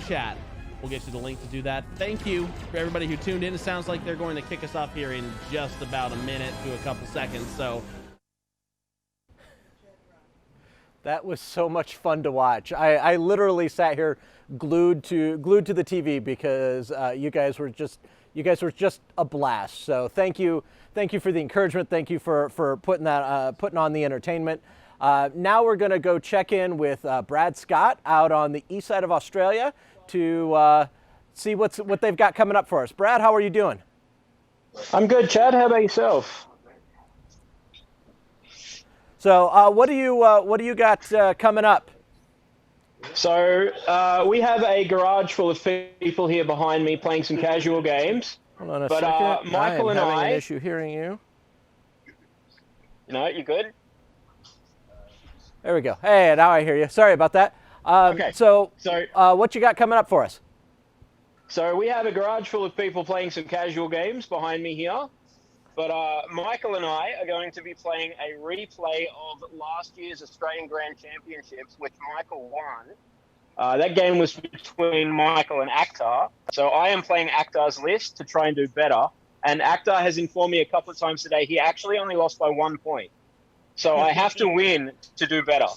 chat. We'll get you the link to do that. Thank you for everybody who tuned in. It sounds like they're going to kick us off here in just about a minute to a couple seconds. So that was so much fun to watch. I literally sat here glued to the TV because you guys were just a blast. So thank you for the encouragement. Thank you for putting on the entertainment. Now we're going to go check in with Brad Scott out on the east side of Australia to see what they've got coming up for us. Brad, how are you doing? I'm good, Chad. How about yourself? So what do you got coming up? So we have a garage full of people here behind me playing some casual games. Hold on a second. Michael and having I an issue hearing you. No, you good? There we go. Hey, now I hear you. Sorry about that. Okay. So what you got coming up for us? So we have a garage full of people playing some casual games behind me here. But Michael and I are going to be playing a replay of last year's Australian Grand Championships, which Michael won. That game was between Michael and Akhtar. So I am playing Akhtar's list to try and do better. And Akhtar has informed me a couple of times today he actually only lost by 1 point. So I have to win to do better.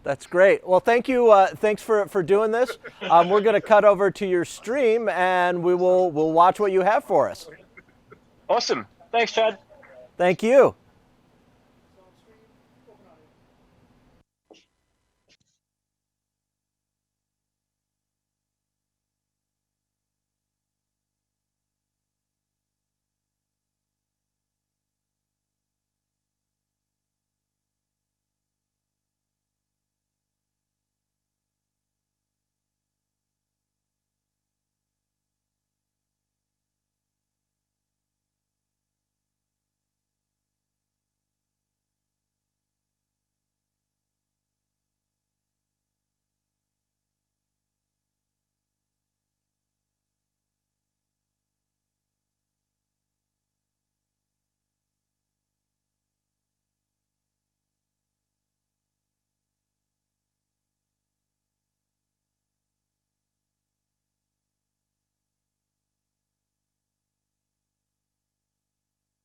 That's great. Well, thank you. Thanks for doing this. We're going to cut over to your stream, and we'll watch what you have for us. Awesome. Thanks, Chad. Thank you.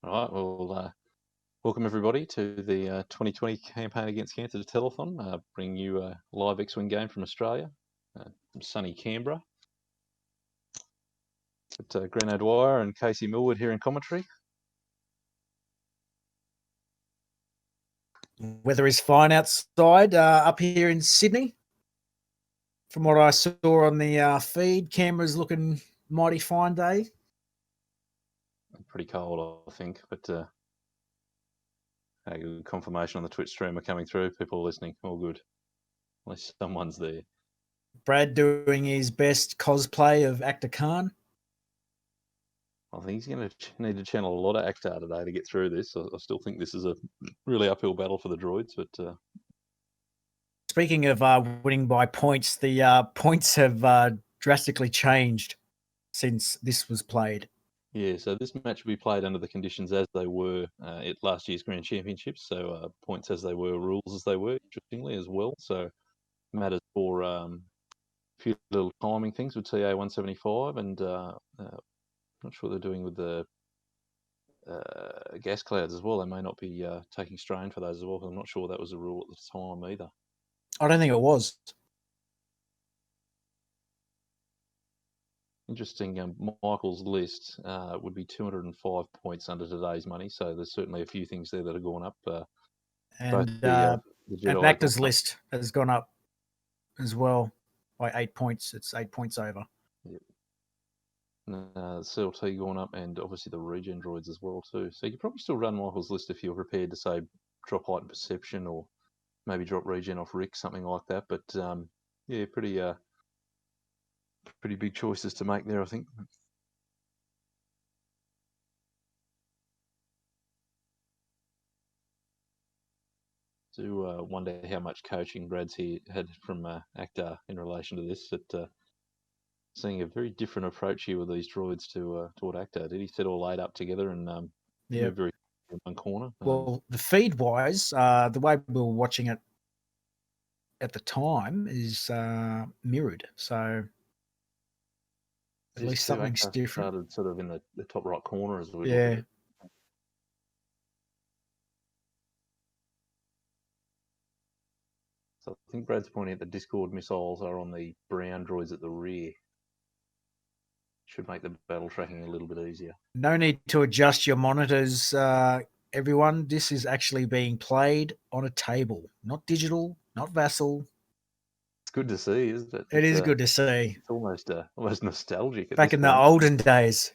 All right, well, welcome everybody to the 2020 campaign against cancer telethon, bringing you a live X-Wing game from Australia, from sunny Canberra. Got Grant O'Dwyer and Casey Millwood here in commentary. Weather is fine outside up here in Sydney. From what I saw on the feed, Canberra's looking mighty fine day. Pretty cold, I think, but good confirmation on the Twitch stream are coming through. People are listening, all good. At least someone's there. Brad doing his best cosplay of Actor Khan. I think he's going to need to channel a lot of Akhtar today to get through this. I still think this is a really uphill battle for the droids, but... Speaking of winning by points, the points have drastically changed since this was played. Yeah, so this match will be played under the conditions as they were at last year's Grand Championships. So points as they were, rules as they were, interestingly, as well. So matters for a few little timing things with TA 175 and not sure what they're doing with the gas clouds as well. They may not be taking strain for those as well, because I'm not sure that was a rule at the time either. I don't think it was. Interesting. Michael's list would be 205 points under today's money, so there's certainly a few things there that have gone up. And Actor's list has gone up as well by 8 points. It's 8 points over. Yep. CLT going up, and obviously the regen droids as well too. So you could probably still run Michael's list if you're prepared to say drop height and perception, or maybe drop regen off Rick, something like that. But yeah, pretty big choices to make there, I think. Do wonder how much coaching Brad's had from Akhtar in relation to this. Seeing a very different approach here with these droids to what Akhtar did. He set all 8 up together and moved very in one corner. Well, the feed-wise, the way we were watching it at the time is mirrored. So at least something's different. Started sort of in the top right corner as we look Yeah. at it. So I think Brad's pointing out the Discord missiles are on the brown droids at the rear. Should make the battle tracking a little bit easier. No need to adjust your monitors, everyone. This is actually being played on a table, not digital, not Vassal. It's good to see, isn't it? It is good to see. It's almost nostalgic. Back in the olden days.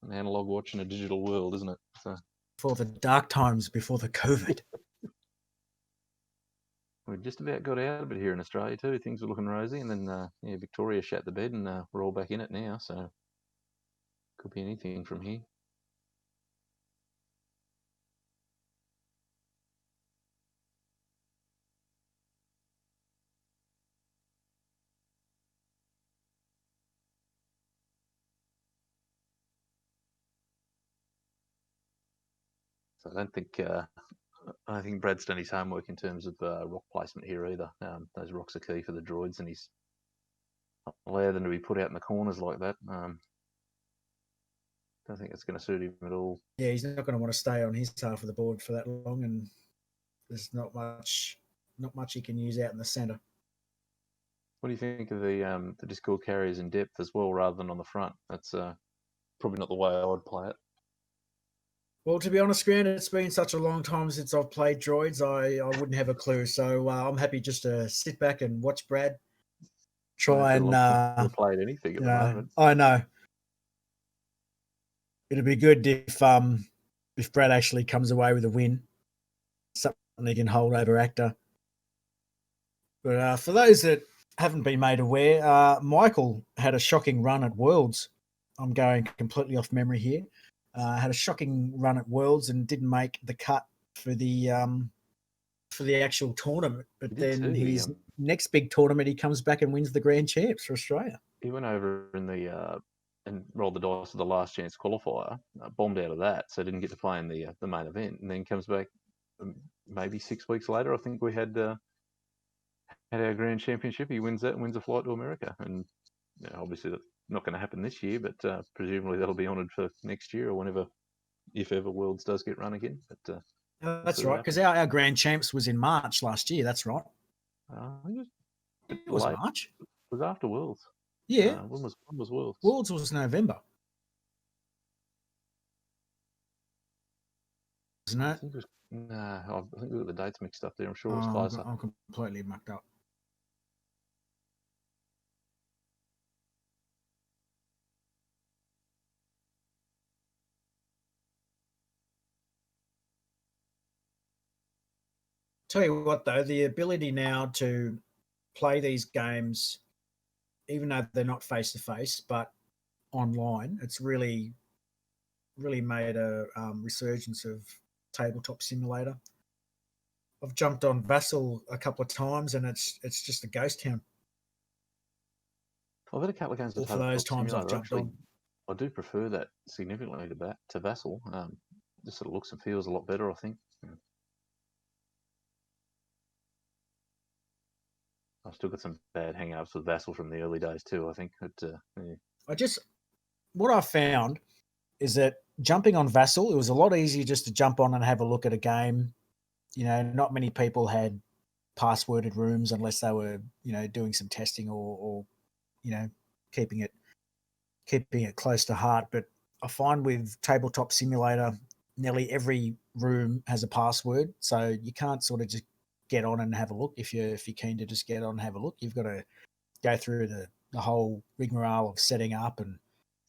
An analog watch in a digital world, isn't it? So. Before the dark times, before the COVID. We just about got out of it here in Australia too. Things were looking rosy, and then Victoria shat the bed, and we're all back in it now. So could be anything from here. So I think Brad's done his homework in terms of rock placement here either. Those rocks are key for the droids, and he's allowed them to be put out in the corners like that. Don't think it's going to suit him at all. Yeah, he's not going to want to stay on his half of the board for that long, and there's not much he can use out in the centre. What do you think of the Discord carriers in depth as well, rather than on the front? That's probably not the way I would play it. Well, to be honest, Grant, it's been such a long time since I've played droids. I wouldn't have a clue. So I'm happy just to sit back and watch Brad try and played anything at the moment. I know. It'd be good if Brad actually comes away with a win, something he can hold over Actor. But for those that haven't been made aware, Michael had a shocking run at Worlds. I'm going completely off memory here. Had a shocking run at Worlds and didn't make the cut for the actual tournament. But then his next big tournament, he comes back and wins the Grand Champs for Australia. He went over in and rolled the dice for the last chance qualifier, bombed out of that, so didn't get to play in the main event, and then comes back maybe 6 weeks later. I think we had our Grand Championship. He wins that and wins a flight to America, and obviously that's not going to happen this year, but presumably that'll be honoured for next year or whenever, if ever, Worlds does get run again. But that's right, because our Grand Champs was in March last year. That's right. It was March. It was after Worlds. Yeah. When was Worlds? Worlds was November. Isn't it? I think we got the dates mixed up there. I'm sure it was closer. I'm completely mucked up. Tell you what, though, the ability now to play these games, even though they're not face-to-face, but online, it's really made a resurgence of tabletop simulator. I've jumped on Vassal a couple of times, and it's just a ghost town. I've had a couple of games for those times I've jumped on. I do prefer that significantly to Vassal. Just sort of looks and feels a lot better, I think. I've still got some bad hang-ups with Vassal from the early days too, I think. But, what I found is that jumping on Vassal, it was a lot easier just to jump on and have a look at a game. Not many people had passworded rooms unless they were, doing some testing or keeping it close to heart. But I find with Tabletop Simulator, nearly every room has a password, so you can't sort of just get on and have a look. If you're keen to just get on and have a look, you've got to go through the whole rigmarole of setting up and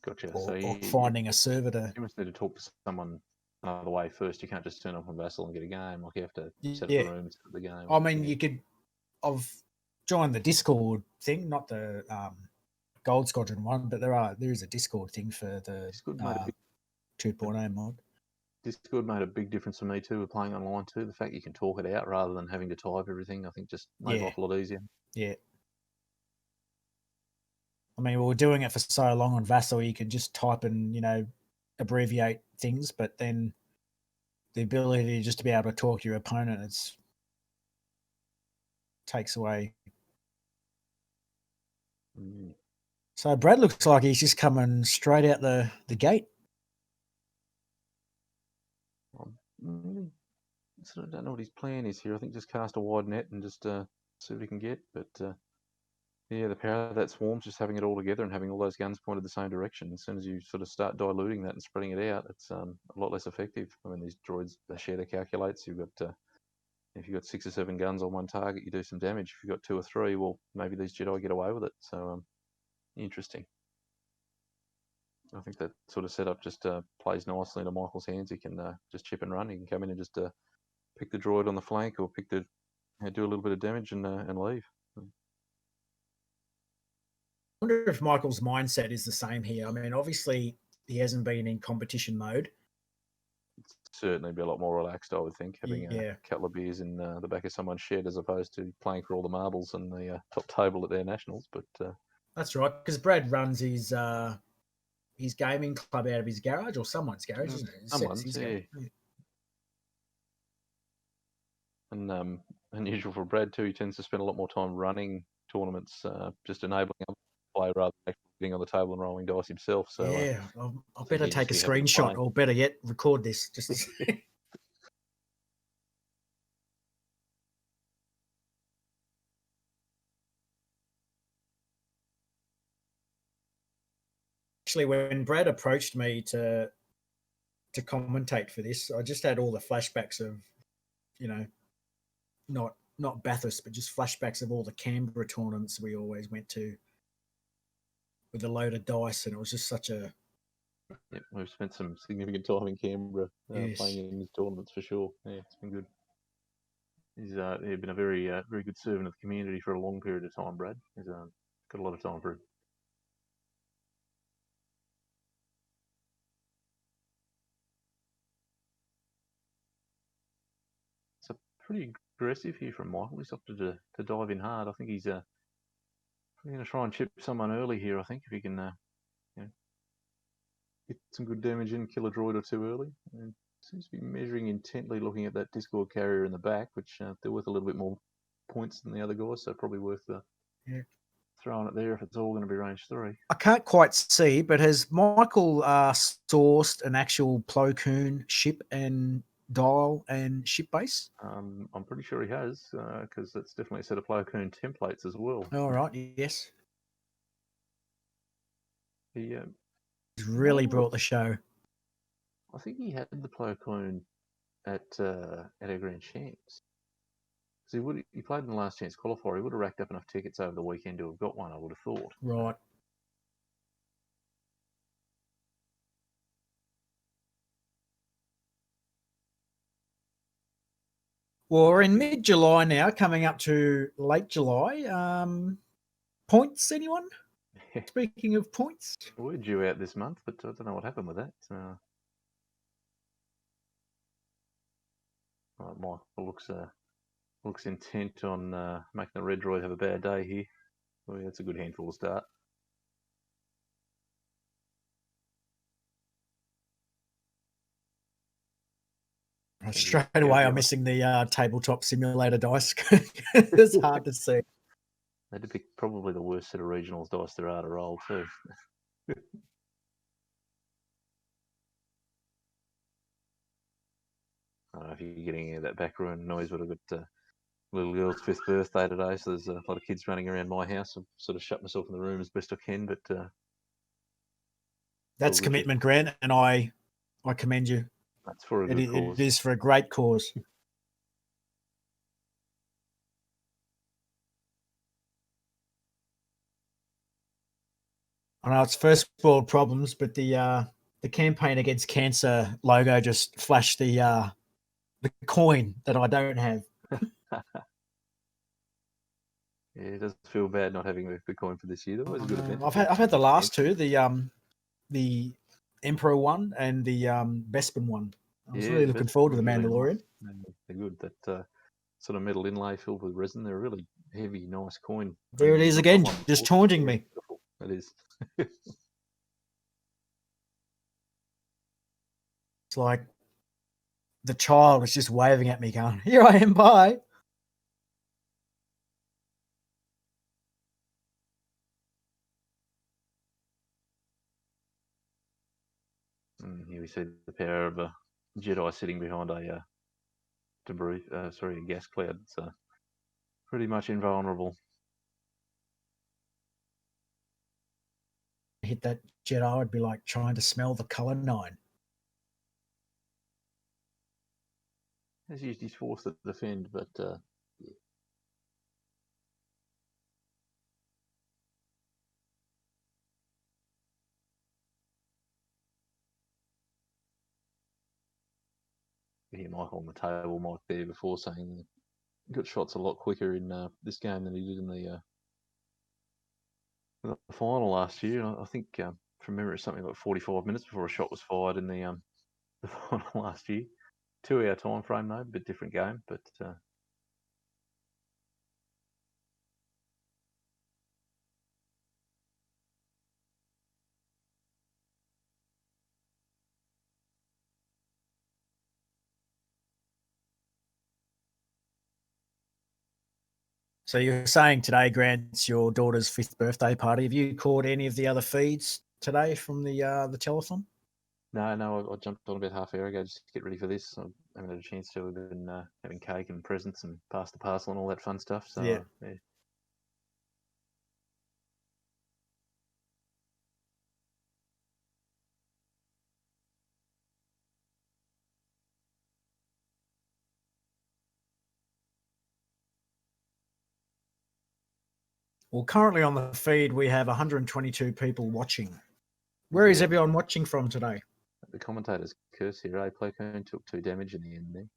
gotcha. or finding a server to. You must need to talk to someone another way first. You can't just turn up on Vassal and get a game. Like you have to set up the room and set up the game. I mean, you could. I've joined the Discord thing, not the Gold Squadron one, but there is a Discord thing for the 2.0 mod. Discord made a big difference for me too with playing online too. The fact you can talk it out rather than having to type everything, I think just made life a lot easier. Yeah. I mean, we were doing it for so long on Vassal, you could just type and, abbreviate things, but then the ability just to be able to talk to your opponent, it's takes away. Mm. So Brad looks like he's just coming straight out the gate. Mm, sort of don't know what his plan is here. I think just cast a wide net and just see what he can get. But yeah, the power of that swarm, just having it all together and having all those guns pointed the same direction. As soon as you sort of start diluting that and spreading it out, it's a lot less effective. I mean, these droids, they share their calculates. You've got if you've got 6 or 7 guns on one target, you do some damage. If you've got 2 or 3, well, maybe these Jedi get away with it. So interesting. I think that sort of setup just plays nicely into Michael's hands. He can just chip and run. He can come in and just pick the droid on the flank or pick the do a little bit of damage and leave. I wonder if Michael's mindset is the same here. I mean, obviously he hasn't been in competition mode. Certainly be a lot more relaxed, I would think, having Yeah. a couple of beers in the back of someone's shed as opposed to playing for all the marbles and the top table at their nationals. But That's right, because Brad runs his gaming club out of his garage or someone's garage, isn't it? someone's, yeah. And unusual for Brad too, he tends to spend a lot more time running tournaments, just enabling other to play rather than actually getting on the table and rolling dice himself. So yeah, I better he's take a just happy to screenshot, play. or better yet, record this. Just actually, when Brad approached me to commentate for this, I just had all the flashbacks of, you know, not Bathurst, but just flashbacks of all the Canberra tournaments we always went to with a load of dice, and it was just such a Yep, we've spent some significant time in Canberra Yes. playing in these tournaments for sure. Yeah, it's been good. He's been a very very good servant of the community for a long period of time, Brad. He's got a lot of time for him. So pretty aggressive here from Michael. He's opted to dive in hard. I think he's going to try and chip someone early here. I think if he can get some good damage in, kill a droid or 2 early. And seems to be measuring intently, looking at that Discord carrier in the back, which they're worth a little bit more points than the other guys, so probably worth throwing it there if it's all going to be range 3. I can't quite see, but has Michael sourced an actual Plo Koon ship and dial and ship base? I'm pretty sure he has, because that's definitely a set of Plo Koon templates as well. All right, yes. He He's really brought the show. I think he had the Plo Koon at our Grand Champs. So he played in the last chance qualifier. He would have racked up enough tickets over the weekend to have got one, I would have thought. Right. Well, we're in mid-July now, coming up to late July. Points, anyone? Speaking of points. We're due out this month, but I don't know what happened with that. Michael looks intent on making the red droid have a bad day here. Well, that's a good handful to start. Straight away, I'm missing the tabletop simulator dice. It's hard to see. They did pick probably the worst set of regionals dice there are to roll too. I don't know if you're getting that background noise, but I've got little girl's 5th birthday today, so there's a lot of kids running around my house. I've sort of shut myself in the room as best I can, but that's commitment, Grant, and I commend you. That's for a good cause. It is for a great cause. I know it's first world problems, but the campaign against cancer logo just flashed the coin that I don't have. Yeah, it does feel bad not having the coin for this year. That was a good event. I've had the last two, the Emperor one and the Bespin one. I was really looking forward to the Mandalorian. Nice. They're good. That sort of metal inlay filled with resin. They're a really heavy, nice coin. There it is again, just taunting me. It is. It's like the child is just waving at me, going, "Here I am, bye." And here we see the power of a Jedi sitting behind a gas cloud. It's pretty much invulnerable. Hit that Jedi, it'd be like trying to smell the color 9. He's used his force to defend, but yeah. You hear Michael on the table mic there before saying he got shots a lot quicker in this game than he did in the final last year. I think from memory, it's something like 45 minutes before a shot was fired in the final last year. 2-hour time frame though, a bit different game, but So you're saying today, Grant, it's your daughter's 5th birthday party. Have you caught any of the other feeds today from the telethon? No, I jumped on about half hour ago just to get ready for this. I haven't had a chance to. We've been having cake and presents and pass the parcel and all that fun stuff. So yeah. Well, currently on the feed, we have 122 people watching. Where is everyone watching from today? The commentator's curse here. Playcoon took 2 damage in the end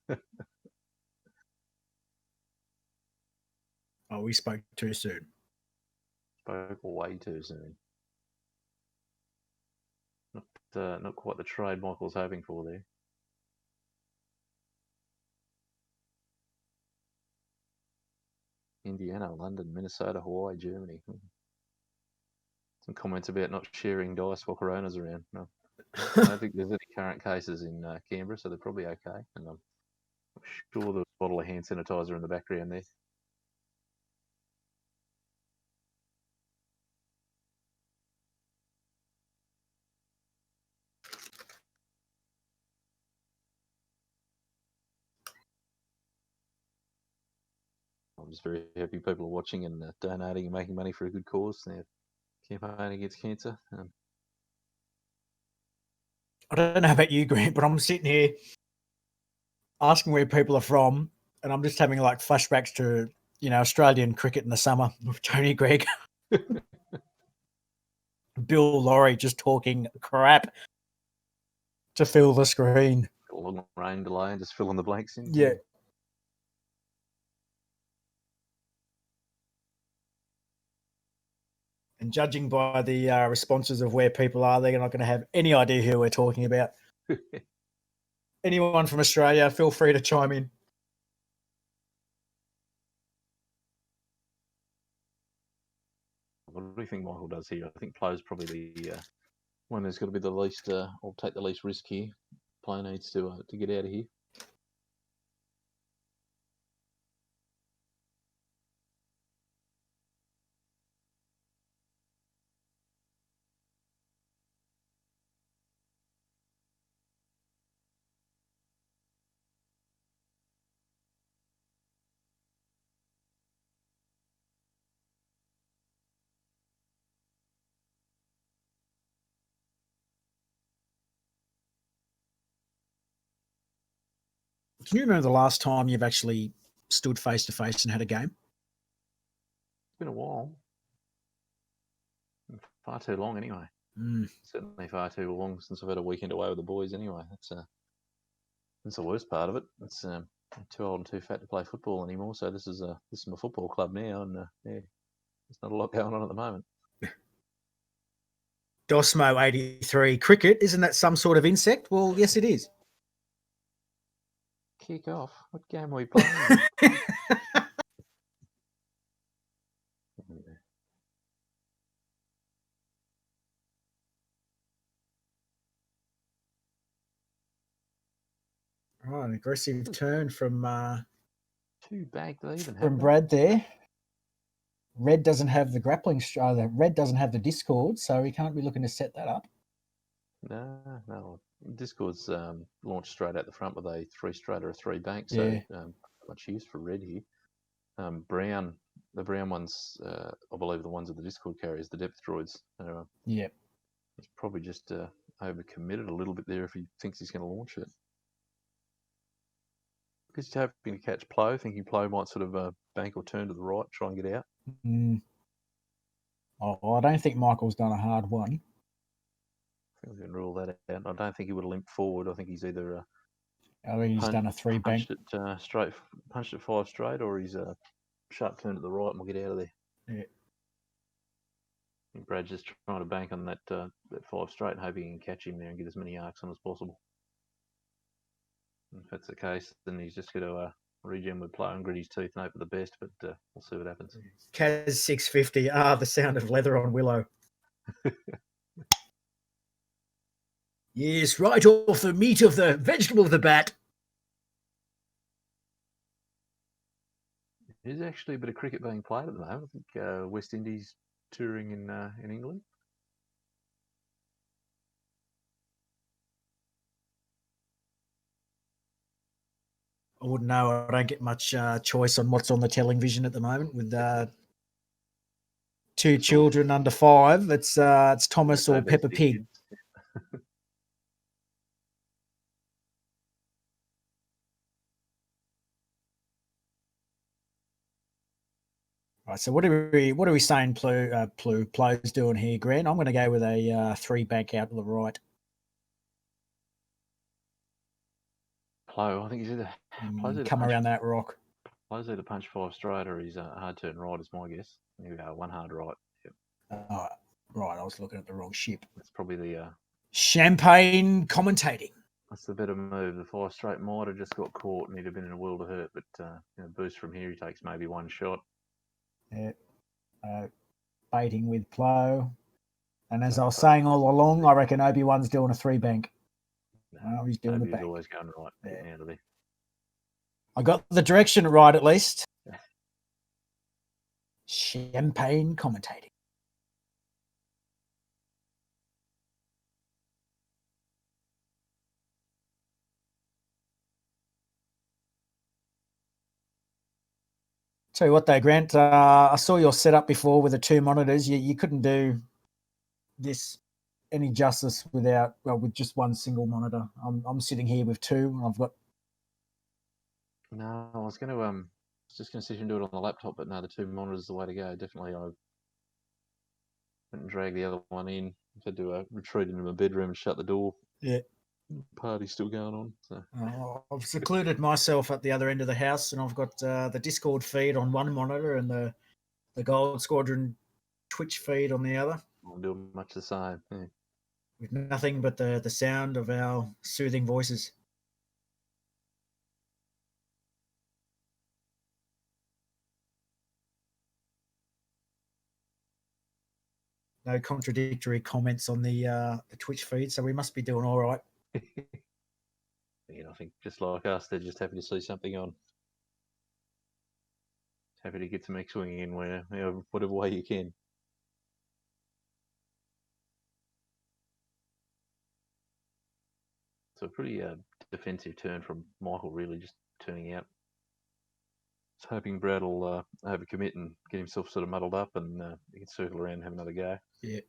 there. Oh, we spoke too soon. Spoke way too soon. Not quite the trade Michael's hoping for there. Indiana, London, Minnesota, Hawaii, Germany. Some comments about not sharing dice while Corona's around. No, I don't think there's any current cases in Canberra, so they're probably okay. And I'm sure there's a bottle of hand sanitizer in the background there. I'm just very happy people are watching and donating and making money for a good cause. They're campaigning against cancer. I don't know about you, Grant, but I'm sitting here asking where people are from, and I'm just having like flashbacks to, Australian cricket in the summer with Tony Greig. Bill Laurie just talking crap to fill the screen. A long rain delay and just fill in the blanks in. Yeah. And judging by the responses of where people are, they're not going to have any idea who we're talking about. Anyone from Australia, feel free to chime in. What do you think Michael does here? I think Plo's probably the one who's got to be the least, or take the least risk here. Plo needs to get out of here. Can you remember the last time you've actually stood face to face and had a game? It's been a while. Far too long anyway. Certainly far too long since I've had a weekend away with the boys anyway. That's the worst part of it. It's I'm too old and too fat to play football anymore, so this is my football club now, and there's not a lot going on at the moment. Dosmo 83, cricket, isn't that some sort of insect? Well, yes, it is. Kick off. What game are we playing? Oh, an aggressive turn from 2 bagged even from Brad there. Red doesn't have the grappling. Red doesn't have the Discord, so he can't be looking to set that up. No. Discord's launched straight out the front with a 3 straight or a 3 bank, so Yeah. not much use for red here. The brown ones, I believe the ones that the Discord carries, the depth droids. Yep. He's probably just overcommitted a little bit there if he thinks he's going to launch it. Because he's hoping to catch Plo, thinking Plo might sort of bank or turn to the right, try and get out. Oh, I don't think Michael's done a hard one. I think we can rule that out. I don't think he would have limped forward. I think he's either I think he's done a 3 bank. punched it 5 straight, or he's a sharp turn to the right and we'll get out of there. Yeah. I think Brad's just trying to bank on that 5 straight and hoping he can catch him there and get as many arcs on as possible. If that's the case, then he's just going to regen with Plo and grit his teeth and hope for the best, but we'll see what happens. Kaz 650. The sound of leather on Willow. Yes, right off the meat of the vegetable of the bat. There's actually a bit of cricket being played at the moment. I think West Indies touring in England. I wouldn't know. I don't get much choice on what's on the television at the moment with 2 children under 5. It's Thomas or Peppa Pig. Right, so what are we saying Plo's doing here, Grant? I'm going to go with a 3 bank out to the right. Plo, I think he's either come around that rock. Plo's either punch 5 straight or he's a hard turn right, is my guess. Here we go, 1 hard right. Yep. Right, I was looking at the wrong ship. That's probably the champagne commentating. That's the better move. The 5 straight might have just got caught and he'd have been in a world of hurt, but boost from here, he takes maybe 1 shot. Yeah. Baiting with Plo. And as I was saying all along, I reckon Obi-Wan's doing a 3 bank. No, he's doing a bank. He's always going right. Yeah. Out of there. I got the direction right at least. Champagne commentating. Tell you what though, Grant, I saw your setup before with the 2 monitors. You couldn't do this any justice with just 1 single monitor. I'm sitting here with 2 and I've got. No, I was just going to sit and do it on the laptop, but no, the 2 monitors is the way to go. Definitely, I went and dragged the other one in. I had to retreat into my bedroom and shut the door. Yeah. Party's still going on. So. I've secluded myself at the other end of the house, and I've got the Discord feed on 1 monitor and the Gold Squadron Twitch feed on the other. I'm doing much the same. Yeah. With nothing but the sound of our soothing voices. No contradictory comments on the Twitch feed, so we must be doing all right. I think just like us, they're just happy to see something on. Happy to get some X-Wing in whatever way you can. So a pretty defensive turn from Michael, really just turning out. Just hoping Brad will overcommit and get himself sort of muddled up and he can circle around and have another go. Yeah.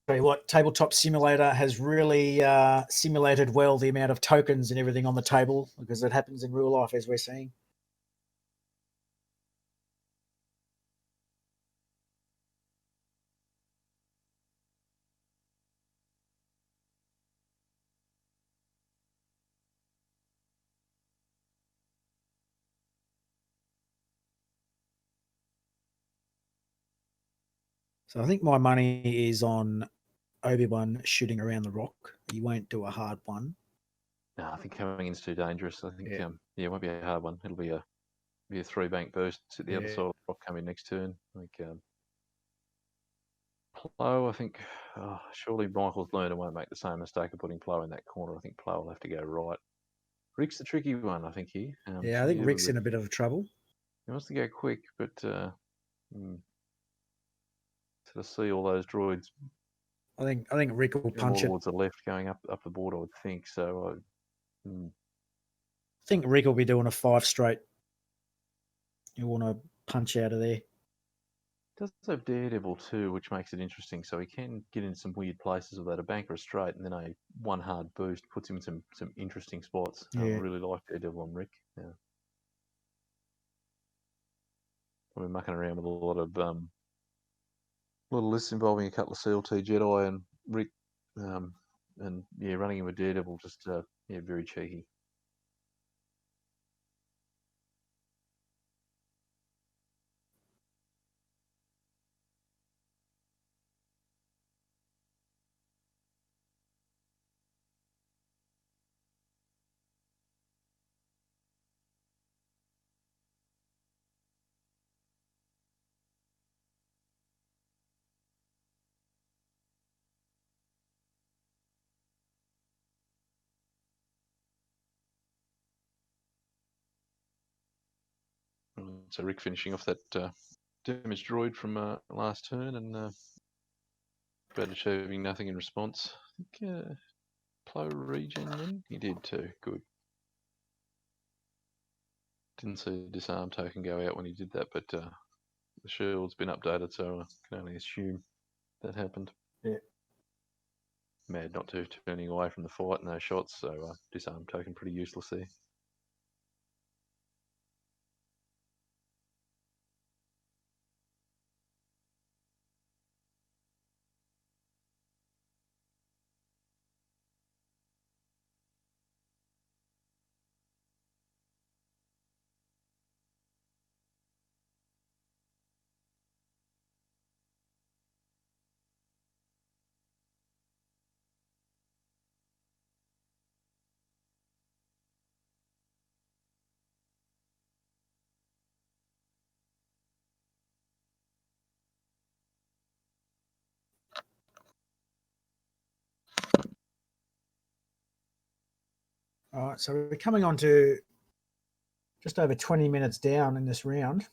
Tell you what, Tabletop Simulator has really simulated well the amount of tokens and everything on the table, because it happens in real life, as we're seeing. So I think my money is on Obi-Wan shooting around the rock. He won't do a hard one. No, I think coming in's too dangerous. I think it won't be a hard one. It'll be a 3 bank burst at the other side of the rock coming next turn. I think Plough, I think, surely Michael's learned and won't make the same mistake of putting Plough in that corner. I think Plough will have to go right. Rick's the tricky one, I think, here. Yeah, I think Rick's in a bit of trouble. He wants to go quick, but sort of see all those droids I think Rick will more punch it. towards the left going up the board, I would think. So I think Rick will be doing a 5 straight. You want to punch out of there. does have Daredevil too, which makes it interesting. So he can get in some weird places with that, a bank or a straight, and then a one hard boost puts him in some interesting spots. Yeah. I really like Daredevil on Rick. Yeah. I've been mucking around with a lot of little lists involving a couple of CLT Jedi and Rick, and yeah, running him with Daredevil just very cheeky. So Rick finishing off that damaged droid from last turn and but achieving nothing in response. I think Plough regen then? He did too. Good. Didn't see a disarm token go out when he did that, but the shield's been updated, so I can only assume that happened. Yeah. Mad not to turning away from the fight and those shots, so disarm token pretty useless there. All right, so we're coming on to just over 20 minutes down in this round.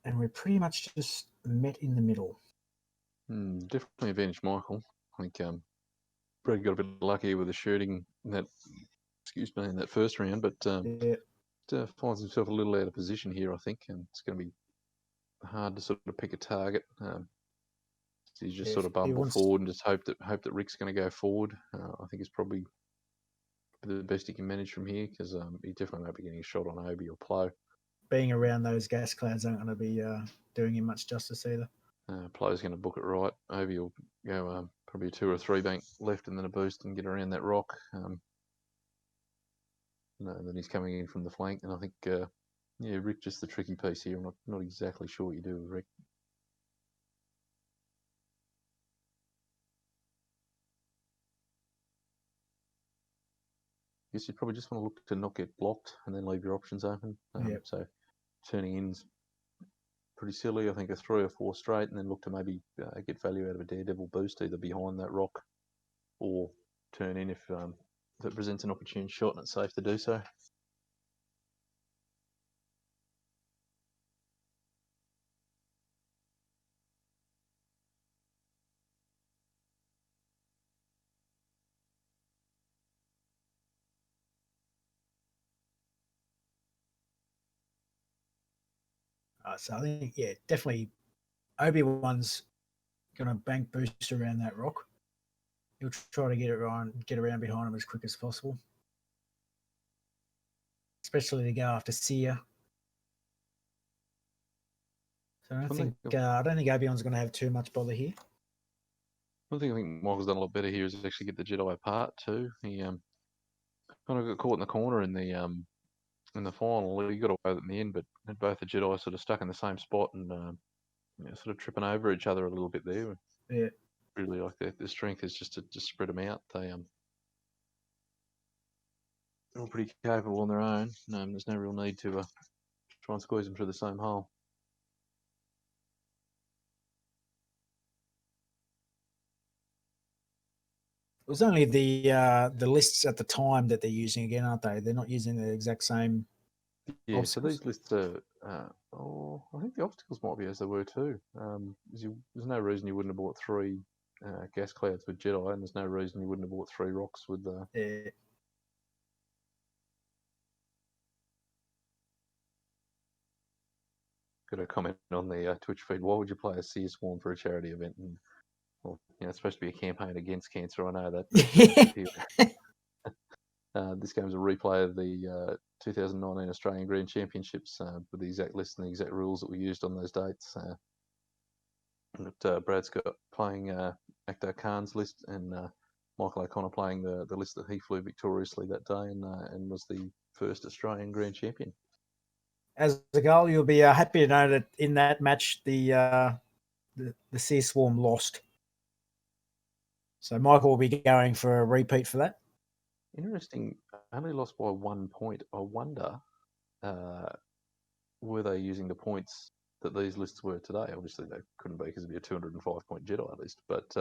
And we're pretty much just met in the middle. Definitely advantage Michael. I think Brad got a bit lucky with the shooting in that, in that first round, but finds himself a little out of position here, I think, and it's going to be hard to sort of pick a target. He's just sort of bumble forward and just hope that Rick's going to go forward. I think it's probably the best he can manage from here because he definitely won't be getting a shot on Obi or Plough. Being around those gas clouds aren't going to be doing him much justice either. Plough's going to book it right. Obi will go probably a 2 or 3 bank left and then a boost and get around that rock. And then he's coming in from the flank, and I think Rick just the tricky piece here. I'm not exactly sure what you do with Rick. I guess you probably just want to look to not get blocked and then leave your options open. So turning in's pretty silly. I think a 3 or 4 straight, and then look to maybe get value out of a Daredevil boost either behind that rock or turn in if it presents an opportune shot and it's safe to do so. So I think, definitely Obi-Wan's going to bank boost around that rock. He'll try to get around behind him as quick as possible. Especially to go after Seer. So I don't think Obi-Wan's going to have too much bother here. One thing I think Michael's done a lot better here is actually get the Jedi apart too. He kind of got caught in the corner in the final. He got away with it in the end, but had both the Jedi sort of stuck in the same spot and sort of tripping over each other a little bit there. Yeah. Really like that. The strength is just to spread them out. They all pretty capable on their own. There's no real need to try and squeeze them through the same hole. It was only the lists at the time that they're using again, aren't they? They're not using the exact same. Yeah, obstacles. so these lists are. I think the obstacles might be as they were too. There's no reason you wouldn't have bought 3 gas clouds with Jedi, and there's no reason you wouldn't have bought 3 rocks with. Yeah. Got a comment on the Twitch feed. Why would you play a Seer Swarm for a charity event? And well, it's supposed to be a campaign against cancer. I know that. But, this game's a replay of the 2019 Australian Grand Championships with the exact list and the exact rules that were used on those dates. Brad Scott playing Akhtar Khan's list and Michael O'Connor playing the list that he flew victoriously that day and was the first Australian Grand Champion. As a goal, you'll be happy to know that in that match, the Sea Swarm lost. So Michael will be going for a repeat for that. Interesting. Only lost by 1 point. I wonder, were they using the points that these lists were today? Obviously, they couldn't be because it'd be a 205-point Jedi list. But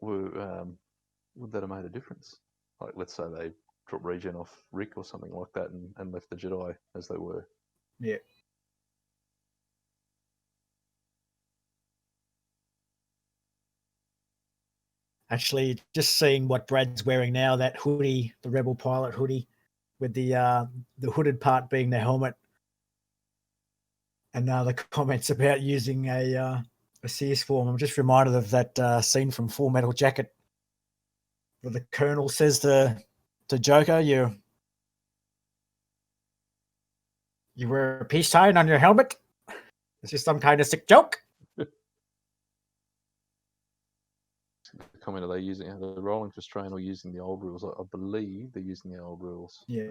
would that have made a difference? Like, let's say they dropped regen off Rick or something like that and left the Jedi as they were. Yeah. Actually, just seeing what Brad's wearing now, that hoodie, the Rebel pilot hoodie, with the hooded part being the helmet, and the comments about using a Seer Swarm. I'm just reminded of that scene from Full Metal Jacket, where the Colonel says to Joker, "You wear a peace sign on your helmet? Is this some kind of sick joke?" Comment, are they using the rolling for strain or using the old rules? I believe they're using the old rules. Yeah.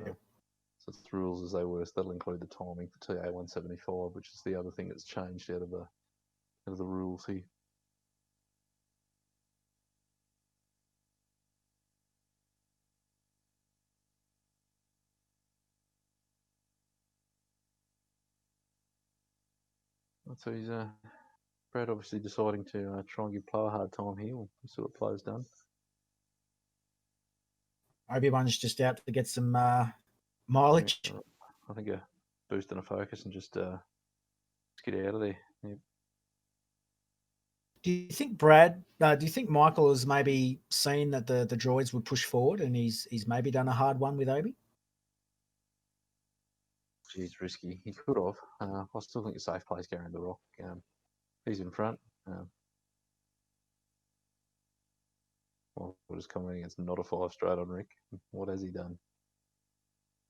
So it's the rules as they were. So that'll include the timing for TA 175, which is the other thing that's changed out of the rules here. So he's Brad obviously deciding to try and give Plo a hard time here. We'll see what Plo's done. Obi-Wan's just out to get some mileage. Yeah, I think a boost and a focus and just get out of there. Yeah. Do you think Brad? Do you think Michael has maybe seen that the droids would push forward, and he's maybe done a hard one with Obi? Geez, risky. He could have. I still think a safe place carrying the rock. He's in front. Well, we're just coming against not a 5 straight on Rick. What has he done?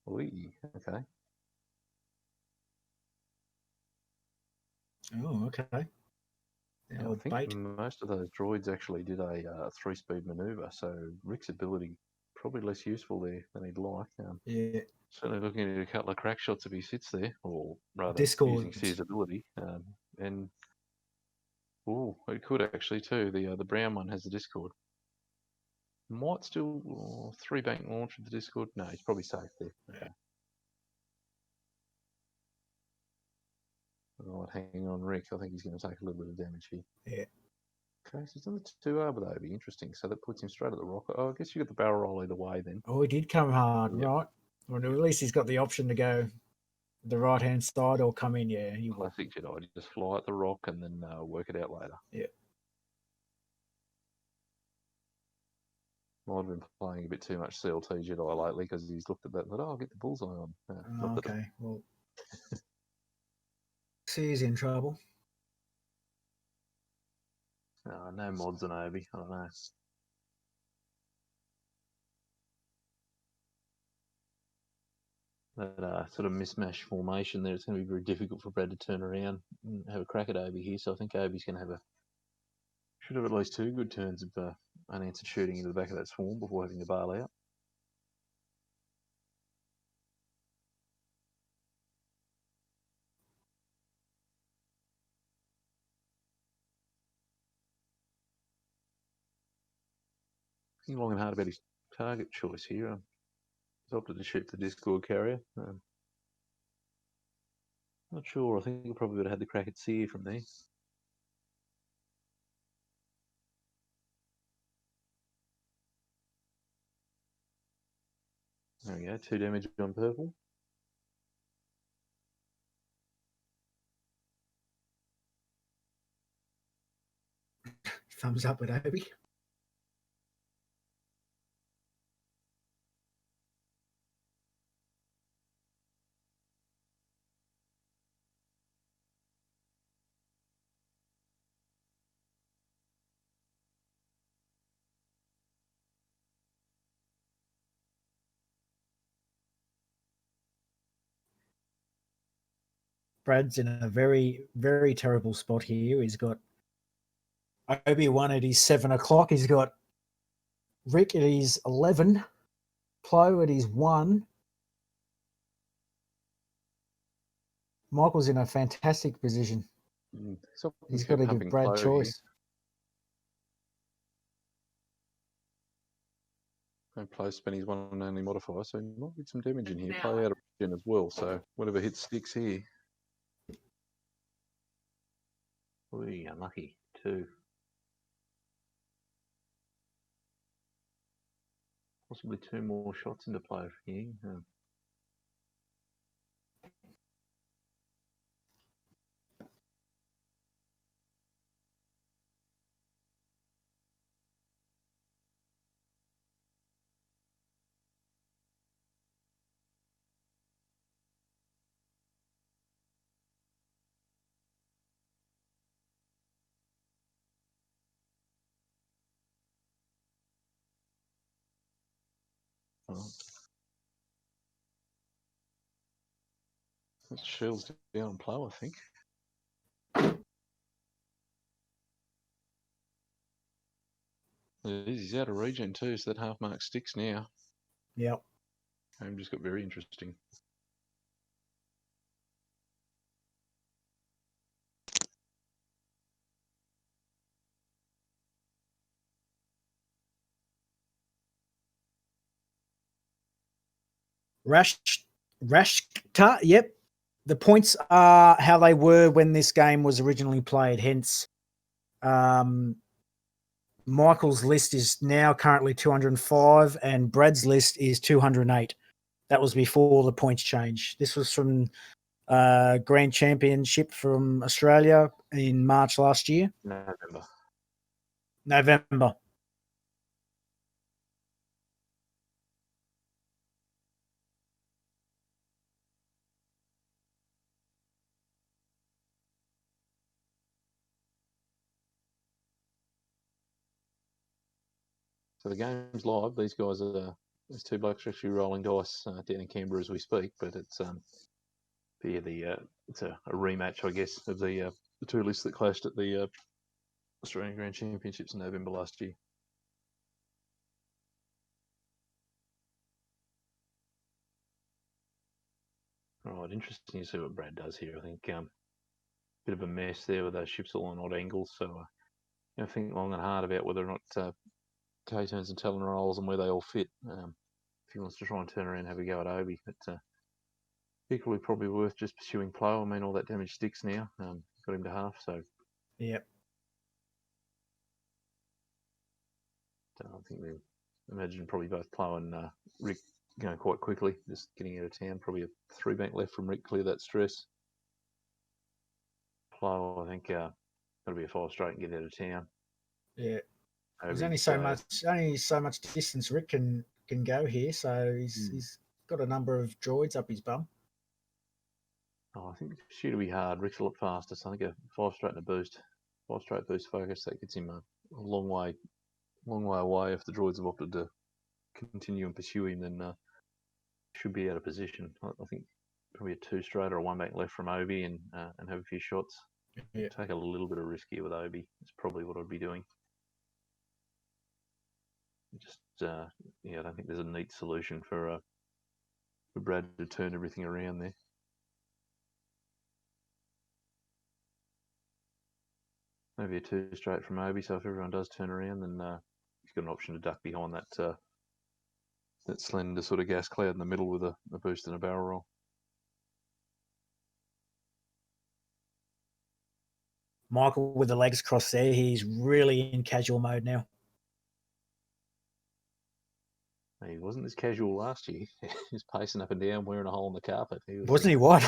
Wee, okay. Oh, okay. Yeah, I think most of those droids actually did a 3-speed maneuver, so Rick's ability probably less useful there than he'd like. Yeah. Certainly looking at a couple of crack shots if he sits there, or rather Discord. using Seer's ability. And oh, it could actually too. The brown one has the Discord. Might still 3 bank launch with the Discord. No, he's probably safe there. Okay. Right, hang on, Rick. I think he's going to take a little bit of damage here. Yeah. Okay, so he's done the 2R, but that would be interesting. So that puts him straight at the rocket. Oh, I guess you got the barrel roll either way then. Oh, he did come hard, Yep. right? Well, at least he's got the option to go the right-hand side or come in. Yeah, he will. Classic Jedi. You just fly at the rock and then work it out later. Yeah. I've been playing a bit too much CLT Jedi lately because he's looked at that and thought, oh, I'll get the bullseye on. Okay, well, he's in trouble. No mods on Obi. I don't know. That sort of mismatch formation there, it's going to be very difficult for Brad to turn around and have a crack at Obi here. So I think Obi's going to should have at least 2 good turns of unanswered shooting into the back of that swarm before having to bail out. Thinking long and hard about his target choice here. He's opted to shoot the Discord carrier. Not sure. I think he probably would have had the crack at Sear from there. There we go. 2 damage on purple. Thumbs up with Obi. Brad's in a very, very terrible spot here. He's got Obi-Wan at his 7 o'clock. He's got Rick at his 11. Plo at his 1. Michael's in a fantastic position. He's got to give Brad choice. Plo spent his one and only modifier, so he might get some damage in here. Play out of region as well, so whatever hits sticks here. Wee, unlucky. 2. Possibly 2 more shots into play for you. That shell's down Plo, I think. It is. He's out of region too, so that half mark sticks now. Yep. Game just got very interesting. Rashta, yep. The points are how they were when this game was originally played. Hence, Michael's list is now currently 205 and Brad's list is 208. That was before the points change. This was from Grand Championship from Australia in March last year. November. So the game's live. These guys are, there's 2 blokes actually rolling dice down in Canberra as we speak, but it's it's a rematch, I guess, of the 2 lists that clashed at the Australian Grand Championships in November last year. All right, interesting to see what Brad does here. I think bit of a mess there with those ships all on odd angles, so think long and hard about whether or not K-turns and Talon rolls and where they all fit. If he wants to try and turn around and have a go at Obi, but equally probably worth just pursuing Plo. I mean, all that damage sticks now. Got him to half, so. Yep. I think we imagine probably both Plo and Rick going quite quickly, just getting out of town. Probably a 3 bank left from Rick, clear that stress. Plo, I think, got to be a 5 straight and get out of town. Yeah. There's only so much distance Rick can go here, so he's got a number of droids up his bum. I think the pursuit will be hard. Rick's a lot faster, so I think a 5 straight and a boost. 5 straight boost focus, that gets him a long way away. If the droids have opted to continue and pursue him, then should be out of position. I think probably a 2 straight or a 1 bank left from Obi and have a few shots. Yeah. Take a little bit of risk here with Obi. It's probably what I'd be doing. Just I don't think there's a neat solution for Brad to turn everything around there. Maybe a 2 straight from Obi, so if everyone does turn around, then he's got an option to duck behind that that slender sort of gas cloud in the middle with a boost and a barrel roll. Michael with the legs crossed there. He's really in casual mode now. He wasn't as casual last year. He was pacing up and down, wearing a hole in the carpet. Wasn't he what?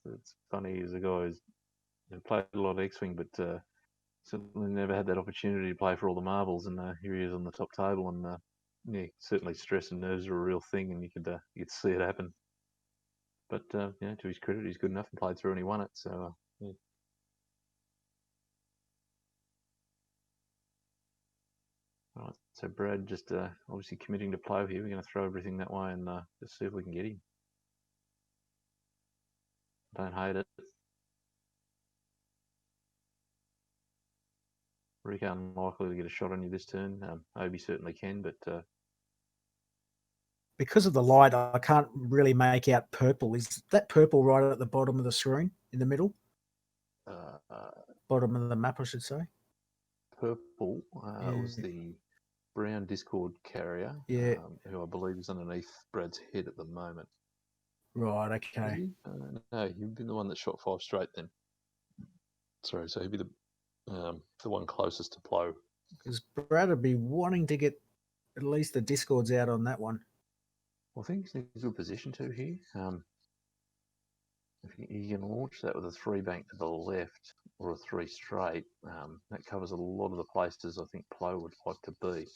It's funny, as a guy who's played a lot of X-Wing, but certainly never had that opportunity to play for all the marbles, and here he is on the top table, and yeah, certainly stress and nerves are a real thing, and you could see it happen. But to his credit, he's good enough and played through, and he won it. So yeah. All right, so Brad just obviously committing to plow here. We're going to throw everything that way and just see if we can get him. Don't hate it. Rick unlikely to get a shot on you this turn. Obi certainly can, but because of the light, I can't really make out purple. Is that purple right at the bottom of the screen, in the middle? Bottom of the map, I should say. Purple was the brown Discord carrier, who I believe is underneath Brad's head at the moment. Right, okay. No, you've been the one that shot 5 straight then. Sorry, so he'd be the one closest to plow. Because Brad would be wanting to get at least the Discords out on that one. Well, I think he's in a good position to here. If you can launch that with a 3 bank to the left or a 3 straight, that covers a lot of the places I think plow would like to be.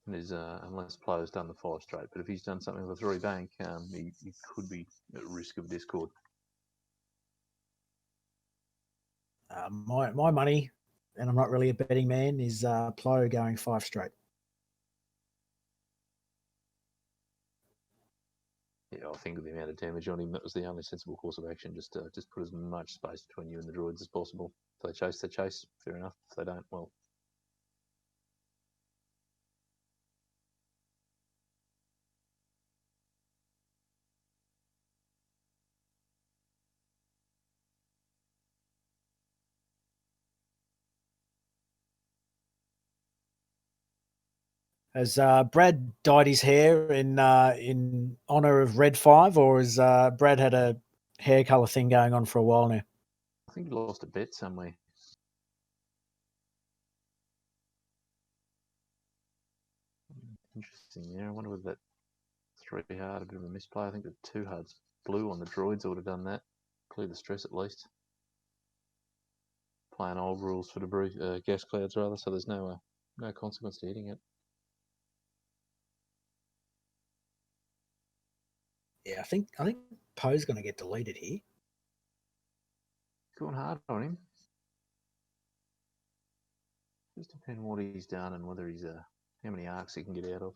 And unless Plow's done the 5 straight, but if he's done something with a 3 bank, he could be at risk of Discord. My money, and I'm not really a betting man, is Plow going 5 straight. Yeah, I think with the amount of damage on him, that was the only sensible course of action. Just put as much space between you and the droids as possible. If they chase, they chase. Fair enough. If they don't, well. Has Brad dyed his hair in honor of Red 5, or has Brad had a hair color thing going on for a while now? I think he lost a bet somewhere. Interesting. Yeah, I wonder whether that 3 hard, a bit of a misplay. I think the 2 hard's blue on the droids would have done that. Clear the stress at least. Playing old rules for the gas clouds rather, so there's no consequence to hitting it. Yeah, I think Poe's going to get deleted here. Going hard on him. Just depends what he's done and whether he's how many arcs he can get out of.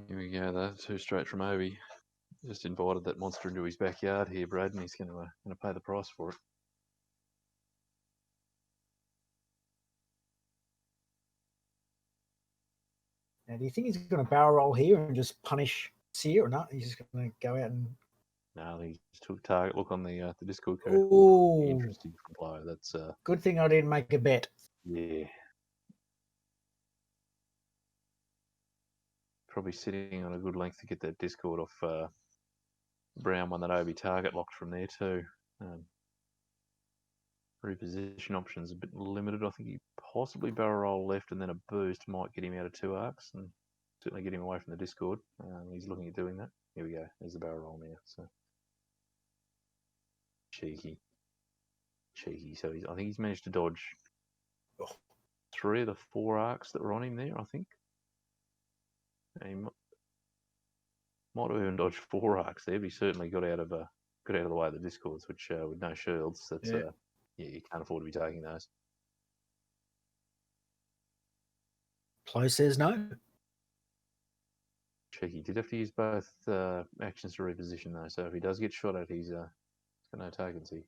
Here we go, though. 2 straight from Obi. Just invited that monster into his backyard here, Brad, and he's going to pay the price for it. Now, do you think he's going to barrel roll here and just punish Sear or not? He's just going to go out and... No, he just took target look on the Discord code. Ooh. Interesting blow. That's good thing I didn't make a bet. Yeah. Probably sitting on a good length to get that Discord off Brown one that Obi target locked from there too. Reposition options a bit limited. I think he possibly barrel roll left and then a boost might get him out of 2 arcs and certainly get him away from the Discord. He's looking at doing that. Here we go. There's the barrel roll now. So cheeky. So I think he's managed to dodge 3 of the 4 arcs that were on him there. I think. And he might have even dodged 4 arcs there, but he certainly got out of the way of the Discords, which with no shields, that's you can't afford to be taking those. Plo says no. Cheeky. Did have to use both actions to reposition though, so if he does get shot at, he's got no tokens here.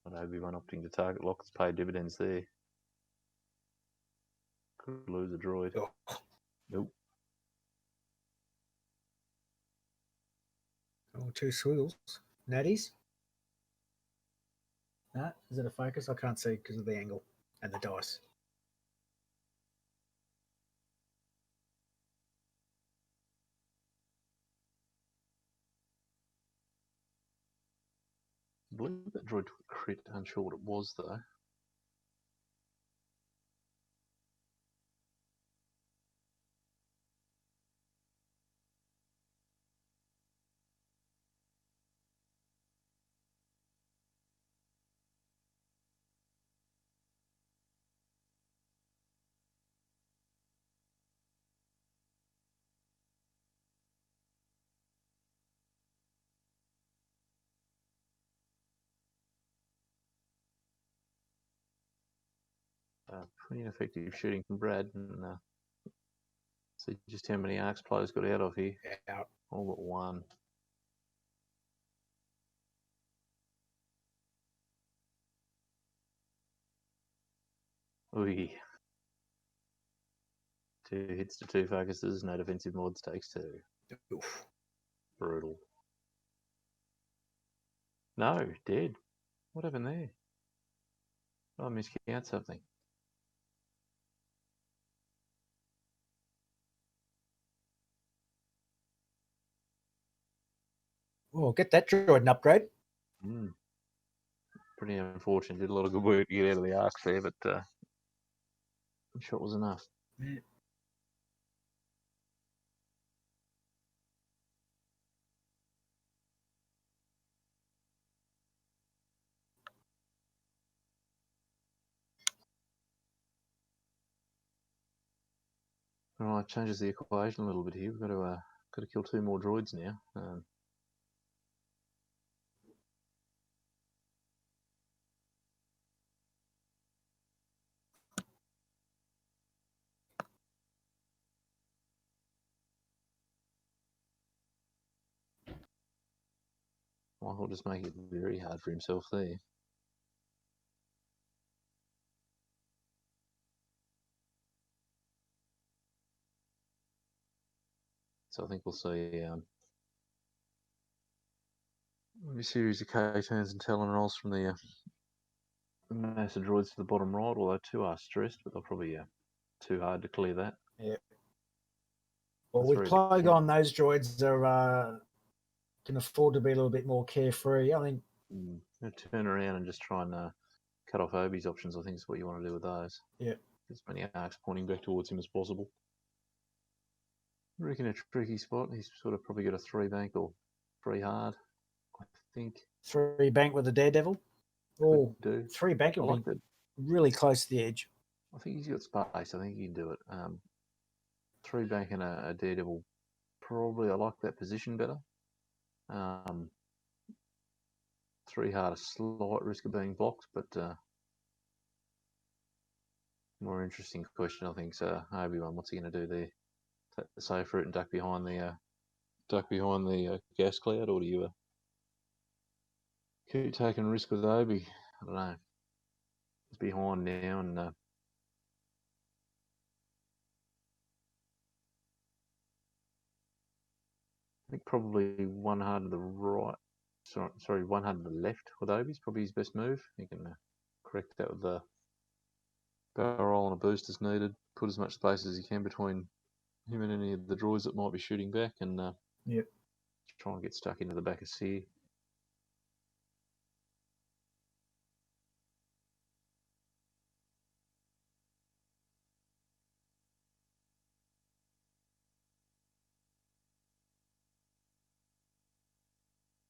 But Obi-Wan opting to target lock has paid dividends there. Could lose a droid. Oh. Nope. Oh, 2 swiggles. Natties? Nah, is it a focus? I can't see because of the angle and the dice. I believe that droid took a crit. Unsure what it was though. Pretty ineffective shooting from Brad, and see just how many arcs players got out of here. Out. All but one. Ooh. 2 hits to 2 focuses, no defensive mods, takes 2. Oof. Brutal. No, dead. What happened there? I miscount something. Oh, get that droid an upgrade. Pretty unfortunate. Did a lot of good work to get out of the arcs there, but shot was enough. Yeah. All right, changes the equation a little bit here. We've got to kill 2 more droids now. Michael just make it very hard for himself there. So I think we'll see a series of K-turns and Talon rolls from the massive droids to the bottom right, although 2 are stressed, but they'll probably too hard to clear that. Yeah. Well, That's with very Plygon, those droids are can afford to be a little bit more carefree. I think. Turn around and just try and cut off Obi's options, I think is what you want to do with those. Yeah. As many arcs pointing back towards him as possible. I reckon a tricky spot. He's sort of probably got a 3 bank or 3 hard, I think. 3 bank with a Daredevil. Oh, 3 bank will be really close to the edge. I think he's got space. I think he can do it. 3 bank and a Daredevil. Probably I like that position better. 3 hard, a slight risk of being blocked, but more interesting question, I think. So Obi-Wan, what's he going to do there? Take the safe route and duck behind the gas cloud, or do you keep taking a risk with Obi? I don't know. He's behind now, and I think probably 1 hard to the right. Sorry, 1 hard to the left with Obi is probably his best move. He can correct that with the barrel roll and a boost as needed. Put as much space as he can between him and any of the droids that might be shooting back, and try and get stuck into the back of Sear.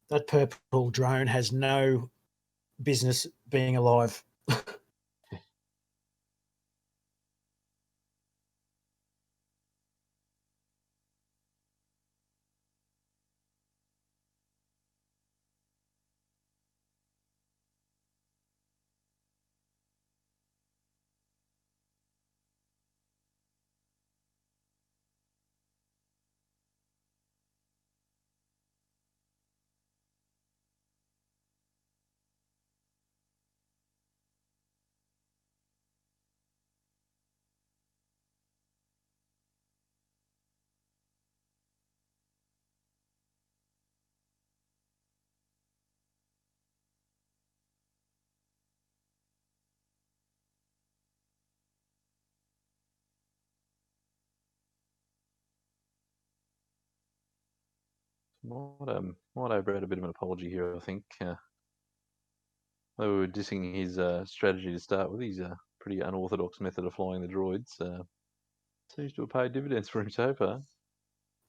That purple drone has no business being alive. Might owe Brad a bit of an apology here. I think they were dissing his strategy to start with. He's a pretty unorthodox method of flying the droids. Seems to have paid dividends for him so far.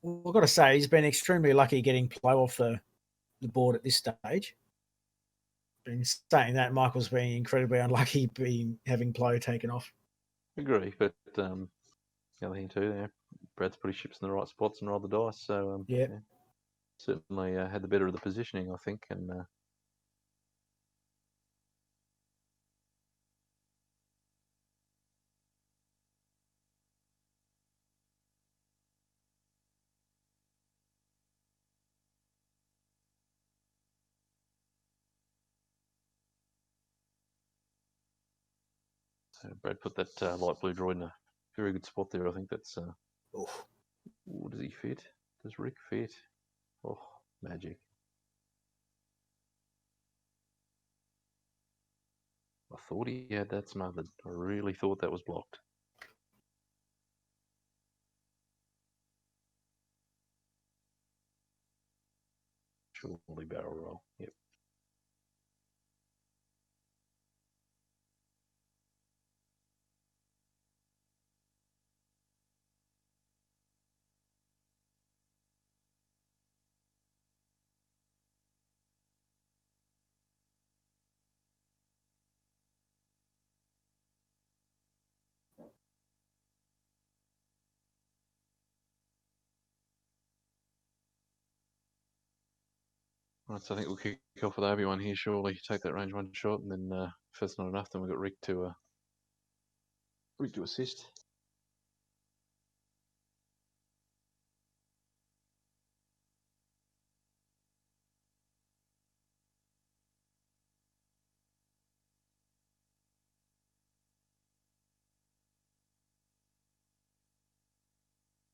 Well, I've got to say, he's been extremely lucky getting Plo off the board at this stage. Been saying that, Michael's been incredibly unlucky having Plo taken off. Agree, but the other thing too, there, Brad's put his ships in the right spots and rolled the dice. So Yeah. certainly had the better of the positioning, I think, and. So Brad put that light blue droid in a very good spot there. I think that's. Does he fit? Does Rick fit? Oh, magic. I thought he had that smothered. I really thought that was blocked. Surely barrel roll. Yep. Right, so I think we'll kick off with Obi-Wan here, surely. Take that range one shot, and then if that's not enough, then we've got Rick to assist.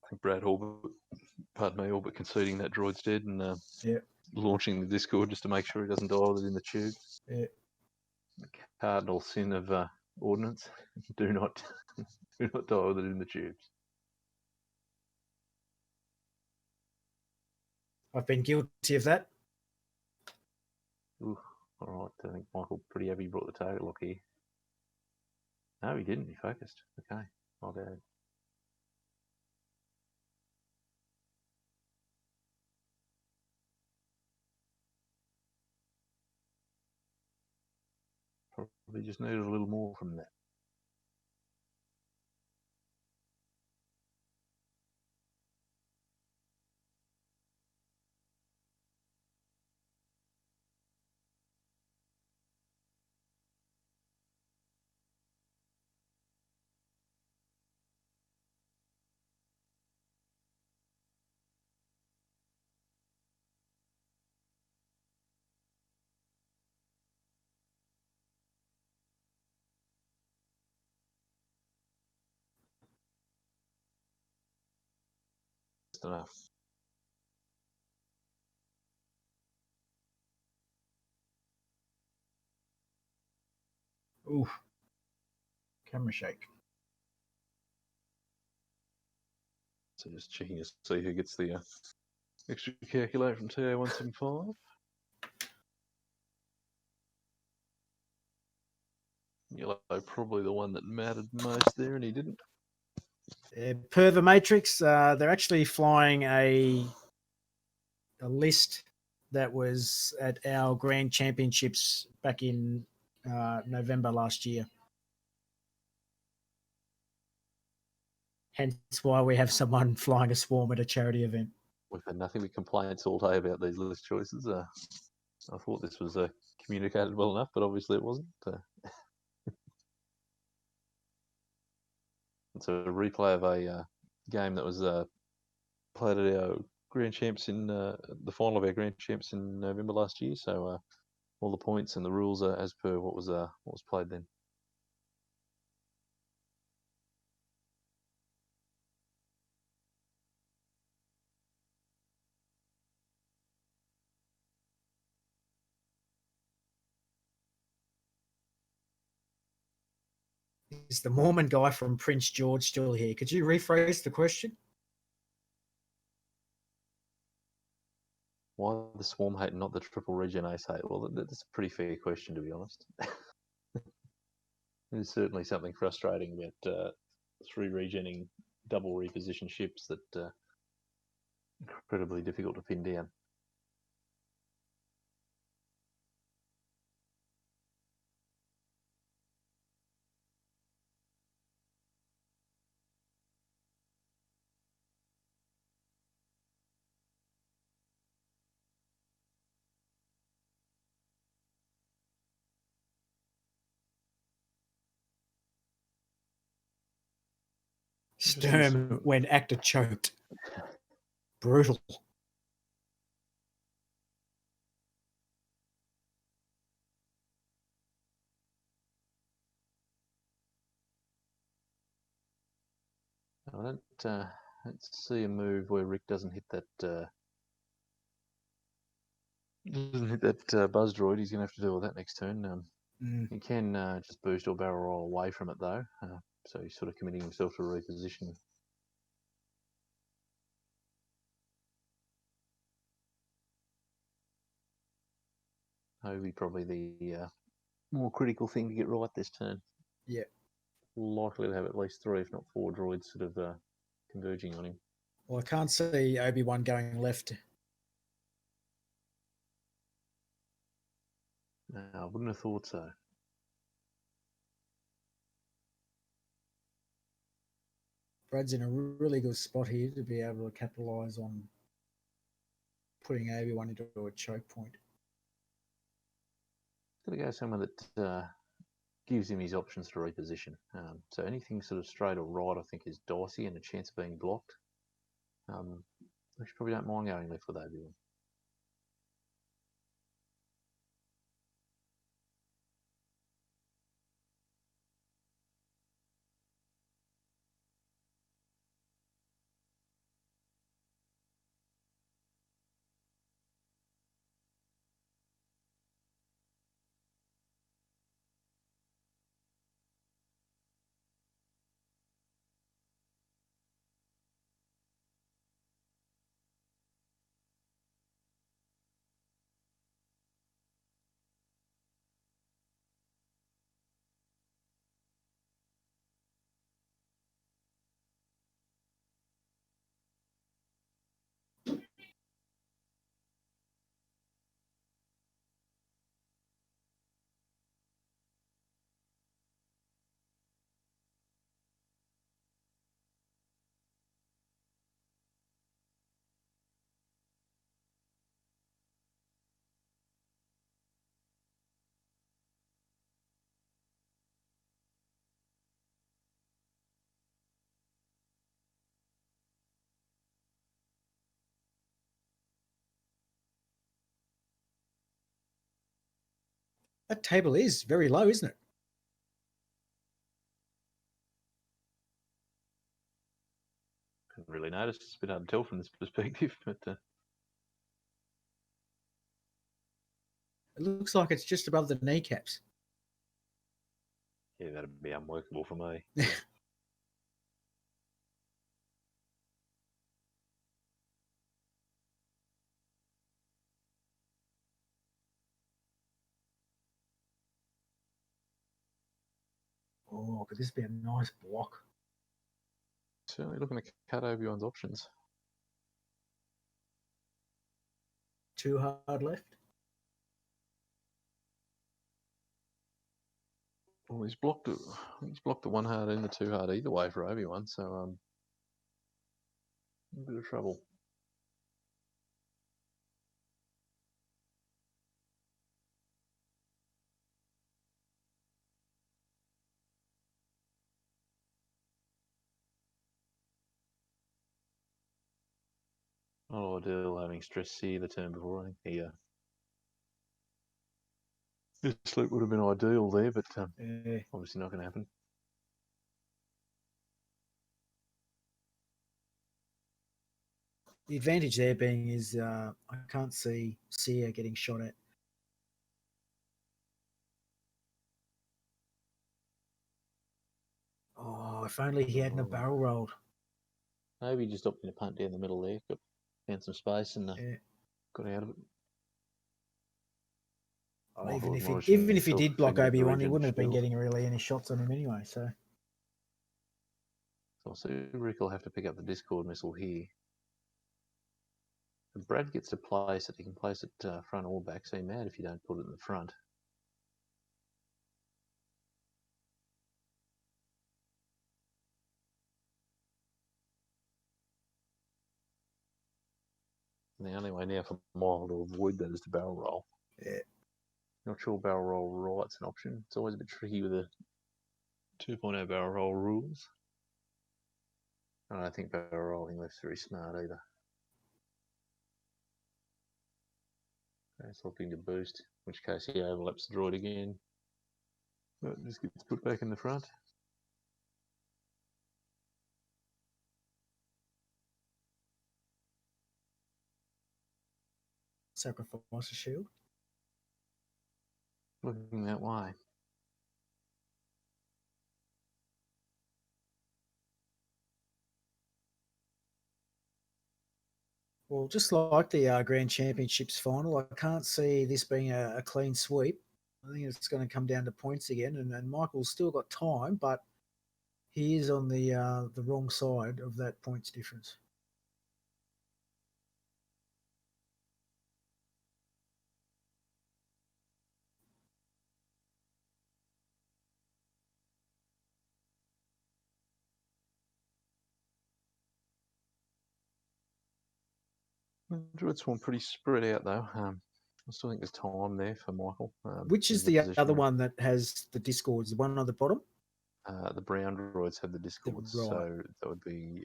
I think Brad all but conceding that droid's dead and launching the Discord just to make sure he doesn't die with it in the tube. Yeah. The cardinal sin of ordnance: do not die with it in the tubes. I've been guilty of that. Ooh, all right. I think Michael pretty heavy brought the target lock here. No, he didn't. He focused. Okay, my bad. Probably just needed a little more from that. Just enough. Ooh. Camera shake. So just checking to see who gets the extra calculator from TA175. Yellow, probably the one that mattered most there, and he didn't. Per the Matrix, they're actually flying a list that was at our Grand Championships back in November last year. Hence why we have someone flying a swarm at a charity event. We've had nothing but complaints all day about these list choices. I thought this was communicated well enough, but obviously it wasn't. It's a replay of a game that was played at our Grand Champs in the final of our Grand Champs in November last year. So all the points and the rules are as per what was played then. Is the Mormon guy from Prince George still here? Could you rephrase the question? Why the Swarm hate and not the triple regen ace hate? Well, that's a pretty fair question, to be honest. There's certainly something frustrating about 3 regenning double reposition ships that incredibly difficult to pin down. Sturm when actor choked. Brutal. I don't see a move where Rick doesn't hit that buzz droid. He's going to have to deal with that next turn. He can just boost or barrel roll away from it though, so he's sort of committing himself to a reposition. Hobie probably the more critical thing to get right this turn. Yeah. Likely to have at least 3, if not 4 droids sort of converging on him. Well, I can't see Obi-Wan going left. No, I wouldn't have thought so. Brad's in a really good spot here to be able to capitalise on putting Obi-Wan into a choke point. Got to go somewhere that gives him his options to reposition. So anything sort of straight or right, I think, is dicey and a chance of being blocked. Which probably don't mind going left with Obi-Wan. That table is very low, isn't it? Couldn't really notice. It's a bit hard to tell from this perspective, but It looks like it's just above the kneecaps. yeah, that'd be unworkable for me. Oh, could this be a nice block? Certainly looking to cut Obi-Wan's options. Too hard left. Well, he's blocked it. He's blocked the 1 hard and the 2 hard either way for Obi-Wan, so a bit of trouble. Not ideal having stress C the turn before. I think his sleep would have been ideal there, but obviously not going to happen. The advantage there being is I can't see Sear getting shot at. Oh, if only he hadn't a barrel rolled. Maybe just opting to punt down the middle there. Found some space and Yeah. got out of it. Well, Michael even admonishing if he himself did for block thinking of the Obi-Wan, he Regent wouldn't have been shield. getting really any shots on him anyway. So So Rick will have to pick up the Discord missile here. And Brad gets to place it. He can place it front or back. So you're mad if you don't put it in the front. And the only way now for Michael to avoid that is to barrel roll. yeah, Not sure barrel roll right's an option. It's always a bit tricky with the 2.0 barrel roll rules. I don't think barrel rolling left's very smart either. It's looking to boost, in which case he overlaps the droid again. But just gets put back in the front. sacrifice a shield. Looking that way. Well, just like the Grand Championships final, I can't see this being a clean sweep. I think it's going to come down to points again, and Michael's still got time, but he is on the wrong side of that points difference. Druid Swarm pretty spread out though. I still think there's time there for Michael. Which is the other one that has the discords? The one on the bottom? The brown droids have the discords, right. so that would be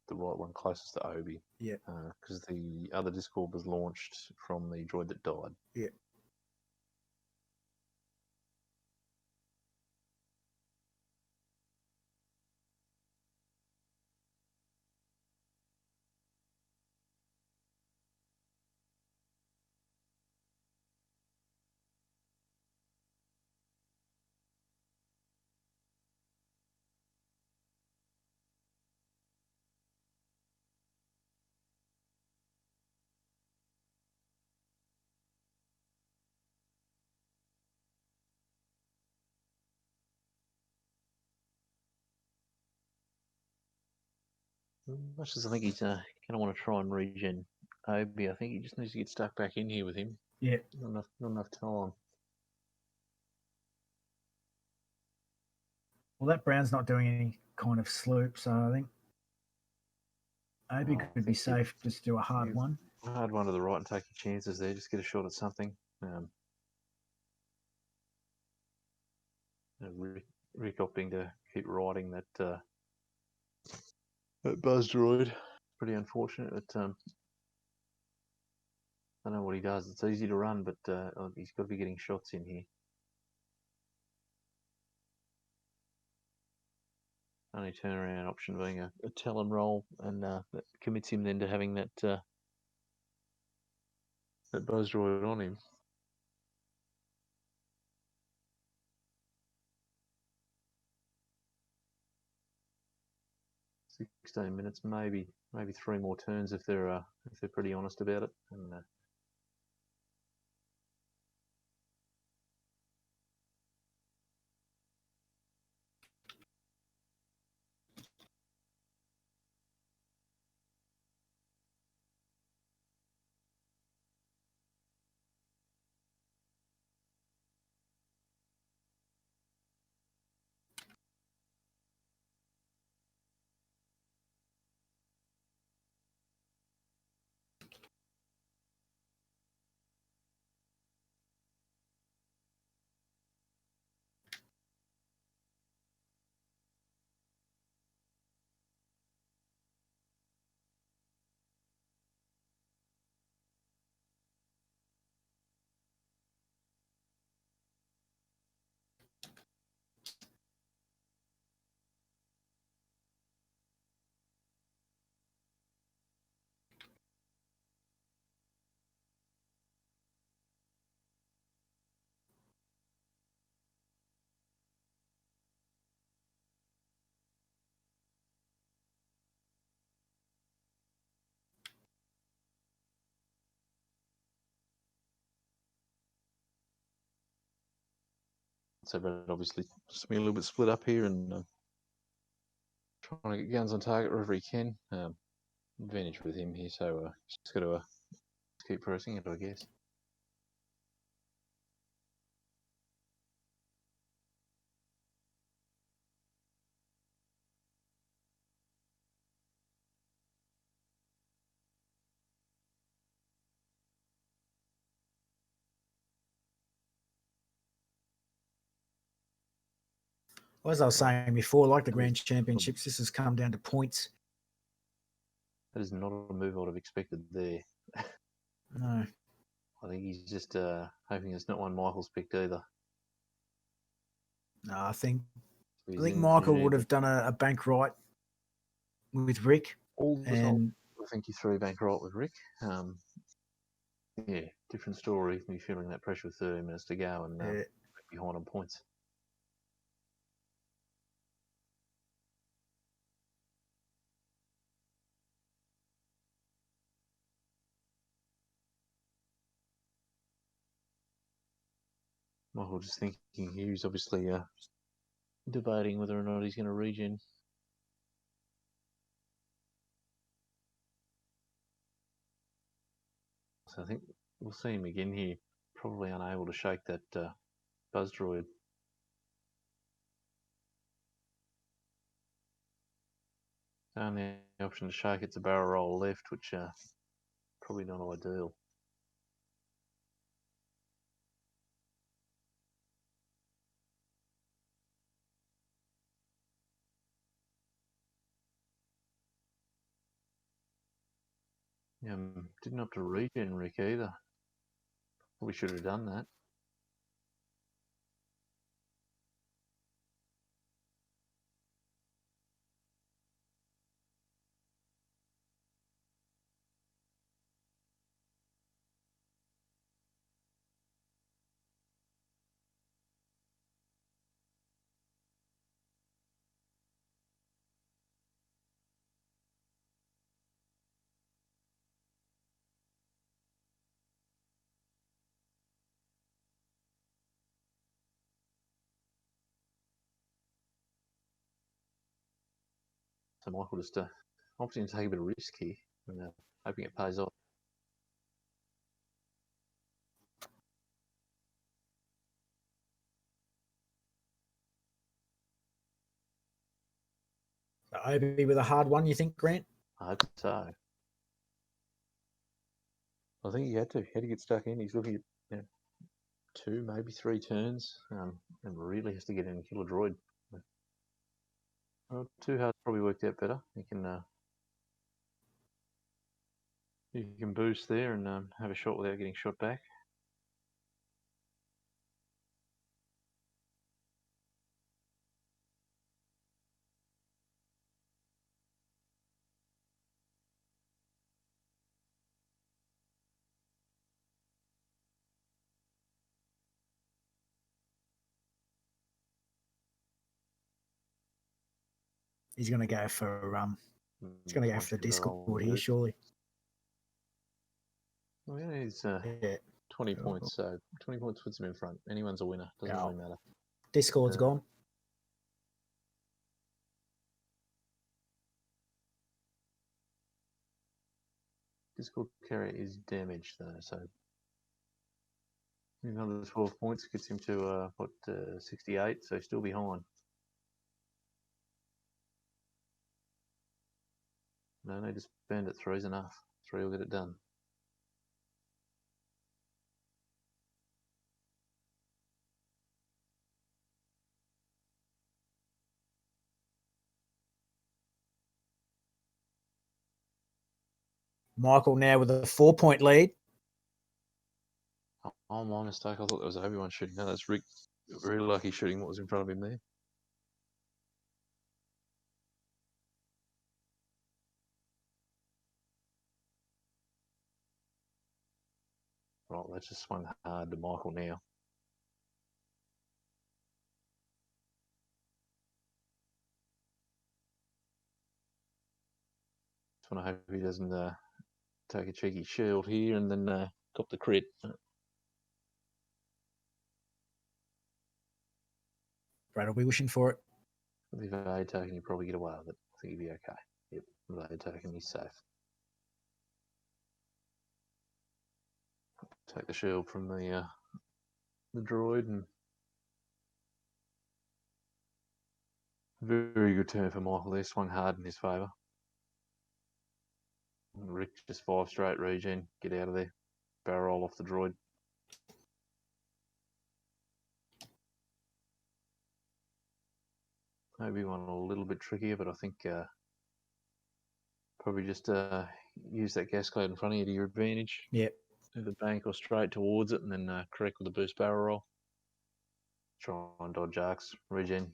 the right one closest to Obi. Yeah. Because the other discord was launched from the droid that died. Yeah. Much as I think he's going to want to try and regen Obi, I think he just needs to get stuck back in here with him. Yeah. Not enough time. Well, that Brown's not doing any kind of sloop, so I think Obi could be safe. Just do a hard one. Hard one to the right and take your chances there. Just get a shot at something. Rick opting to keep riding that buzz droid. Pretty unfortunate, but I don't know what he does. It's easy to run, but he's got to be getting shots in here. Only turnaround option being a Talon roll, and that commits him then to having that buzz droid on him. $16 minutes, maybe 3 more turns if they're pretty honest about it. And So, but obviously, just be a little bit split up here and trying to get guns on target wherever he can. Advantage with him here, so just got to keep pressing it, I guess. As I was saying before, like the Grand Championships, this has come down to points. That is not a move I would have expected there. No. I think he's just hoping it's not one Michael's picked either. No, I think So Michael would have done a bank right with Rick. And I think he threw bank right with Rick. Yeah, different story. Me feeling that pressure with 30 minutes to go and behind on points. Michael just thinking he was obviously debating whether or not he's going to regen. So I think we'll see him again here. Probably unable to shake that buzz droid. Only option to shake it's a barrel roll left, which probably not ideal. Didn't have to regen Rick either. Probably should have done that. So Michael just opting to take a bit of risk here and hoping it pays off. Obi with a hard one, you think, Grant? I hope so. I think he had to get stuck in. He's looking at 2, maybe 3 turns, and really has to get in and kill a droid. Well, 2 hard probably worked out better. You can boost there and have a shot without getting shot back. He's going to go for he's going to go for the Discord here, surely. Well, yeah, he's 20 points, so 20 points puts him in front. Anyone's a winner. Doesn't really matter. Discord's gone. Discord carrier is damaged though, so another 12 points gets him to 68, so still behind. No need to spend it. 3's enough. 3 will get it done. Michael now with a 4-point lead. Oh, my mistake. I thought that was Obi-Wan shooting. No, that's Rick. Very lucky shooting what was in front of him there. Right, that's just swung hard to Michael now. Just want to hope he doesn't take a cheeky shield here and then cop the crit. Brad will be wishing for it. With the evade token, you probably get away with it. I think you'd be okay. Yep, evade token, he's safe. Take the shield from the droid, and very good turn for Michael there. Swung hard in his favour. Rick just 5 straight regen. Get out of there. Barrel roll off the droid. Maybe one a little bit trickier, but I think probably just use that gas cloud in front of you to your advantage. Yep. Either bank or straight towards it, and then correct with the boost barrel roll. Try and dodge arcs, regen.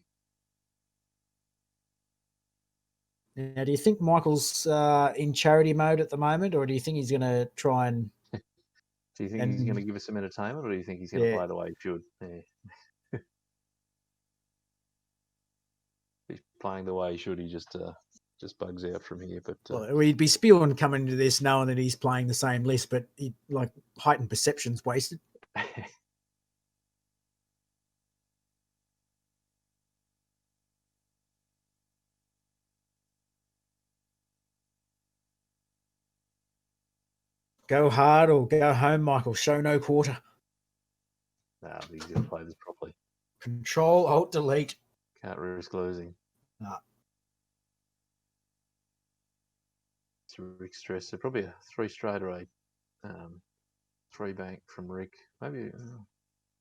Now, do you think Michael's in charity mode at the moment, or do you think he's going to try and... Do you think he's going to give us some entertainment, or do you think he's going to play the way he should? Yeah. He's playing the way he should. He just bugs out from here. But well, we'd be spewing coming into this knowing that he's playing the same list, but he, like, heightened perception's wasted. Go hard or go home, Michael. Show no quarter. No, he's going to play this properly. Control, Alt, Delete. Can't risk losing. No. It's Rick stress. So probably a 3 straight or a 3 bank from Rick. Maybe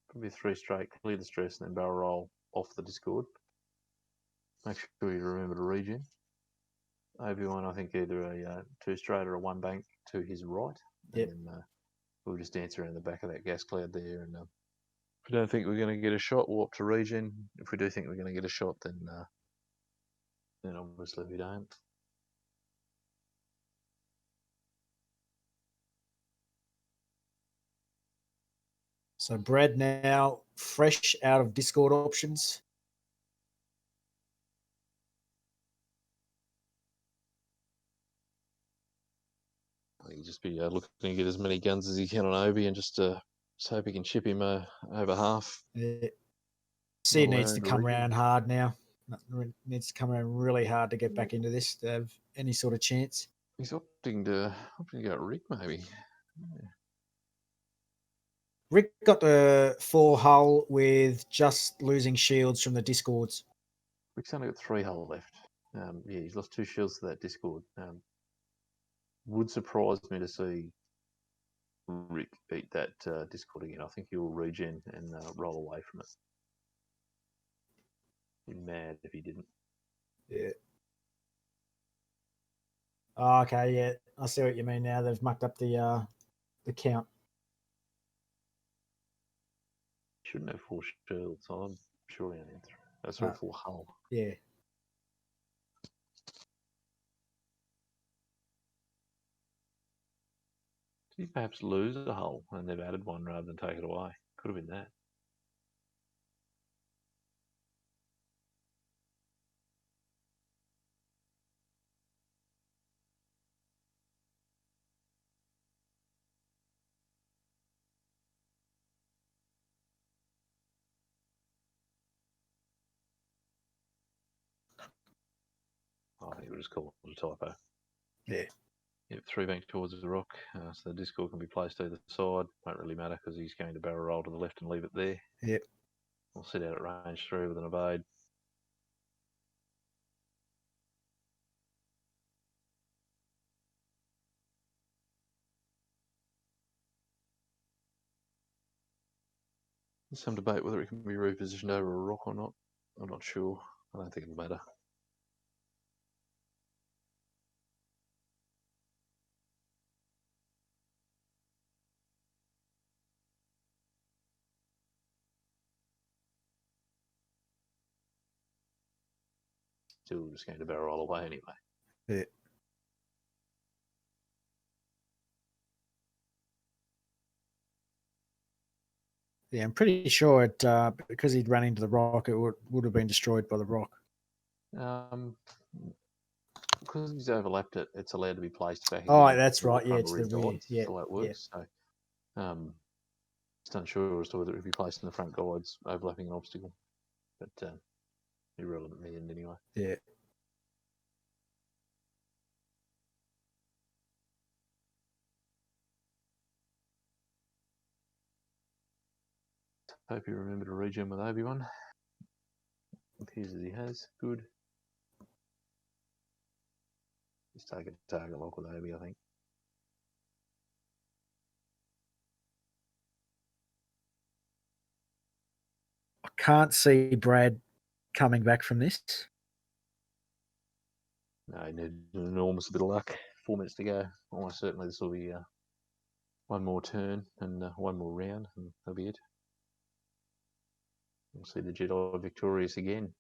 probably 3 straight. Clear the stress and then barrel roll off the Discord. Make sure you remember to regen. Obi-Wan, I think either a 2 straight or a 1 bank to his right. Yep. And then we'll just dance around the back of that gas cloud there. And if we don't think we're going to get a shot, we'll opt to regen. If we do think we're going to get a shot, then obviously we don't. So Brad now fresh out of Discord options. He'll just be looking to get as many guns as he can on Obi and just hope he can chip him over half. Yeah. Sid needs to come around hard now. Needs to come around really hard to get back into this to have any sort of chance. He's opting to go Rick, maybe. Yeah. Rick got the 4 hull with just losing shields from the Discords. Rick's only got 3 hull left. Yeah, he's lost 2 shields to that Discord. Would surprise me to see Rick beat that Discord again. I think he'll regen and roll away from it. Be mad if he didn't. Yeah. Oh, okay, yeah. I see what you mean now. They've mucked up the count. Shouldn't have 4 shields. I'm surely only 3. That's right, 4 hull. Yeah. Did he perhaps lose a hull and they've added one rather than take it away? Could have been that. I think we'll just call it a typo. Yeah. Yep, 3 bank towards the rock, so the Discord can be placed either side. Won't really matter because he's going to barrel roll to the left and leave it there. Yep. We'll sit out at range 3 with an evade. There's some debate whether it can be repositioned over a rock or not. I'm not sure. I don't think it'll matter. Still just going to barrel roll away anyway. Yeah. Yeah, I'm pretty sure it because he'd run into the rock, it would have been destroyed by the rock. Because he's overlapped it, it's allowed to be placed back. Oh, that's right. Yeah, it's the rear. Yeah, that's the way it works. Yeah. So, just unsure as to whether it would be placed in the front guides, overlapping an obstacle. But irrelevant in the end anyway. Yeah. Hope you remember to regen with Obi-Wan. Appears that he has. Good. Just take a target lock with Obi, I think. I can't see Brad coming back from this. No, he needed an enormous bit of luck. 4 minutes to go. Almost certainly this will be one more turn and one more round, and that'll be it. We'll see the Jedi victorious again.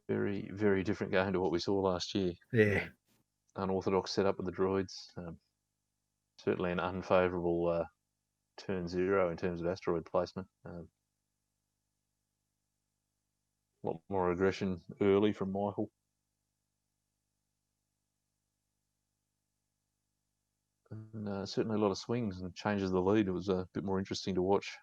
Very, very different game to what we saw last year. Yeah. Unorthodox setup with the droids. Certainly an unfavourable turn 0 in terms of asteroid placement. A lot more aggression early from Michael. And certainly a lot of swings and changes the lead. It was a bit more interesting to watch.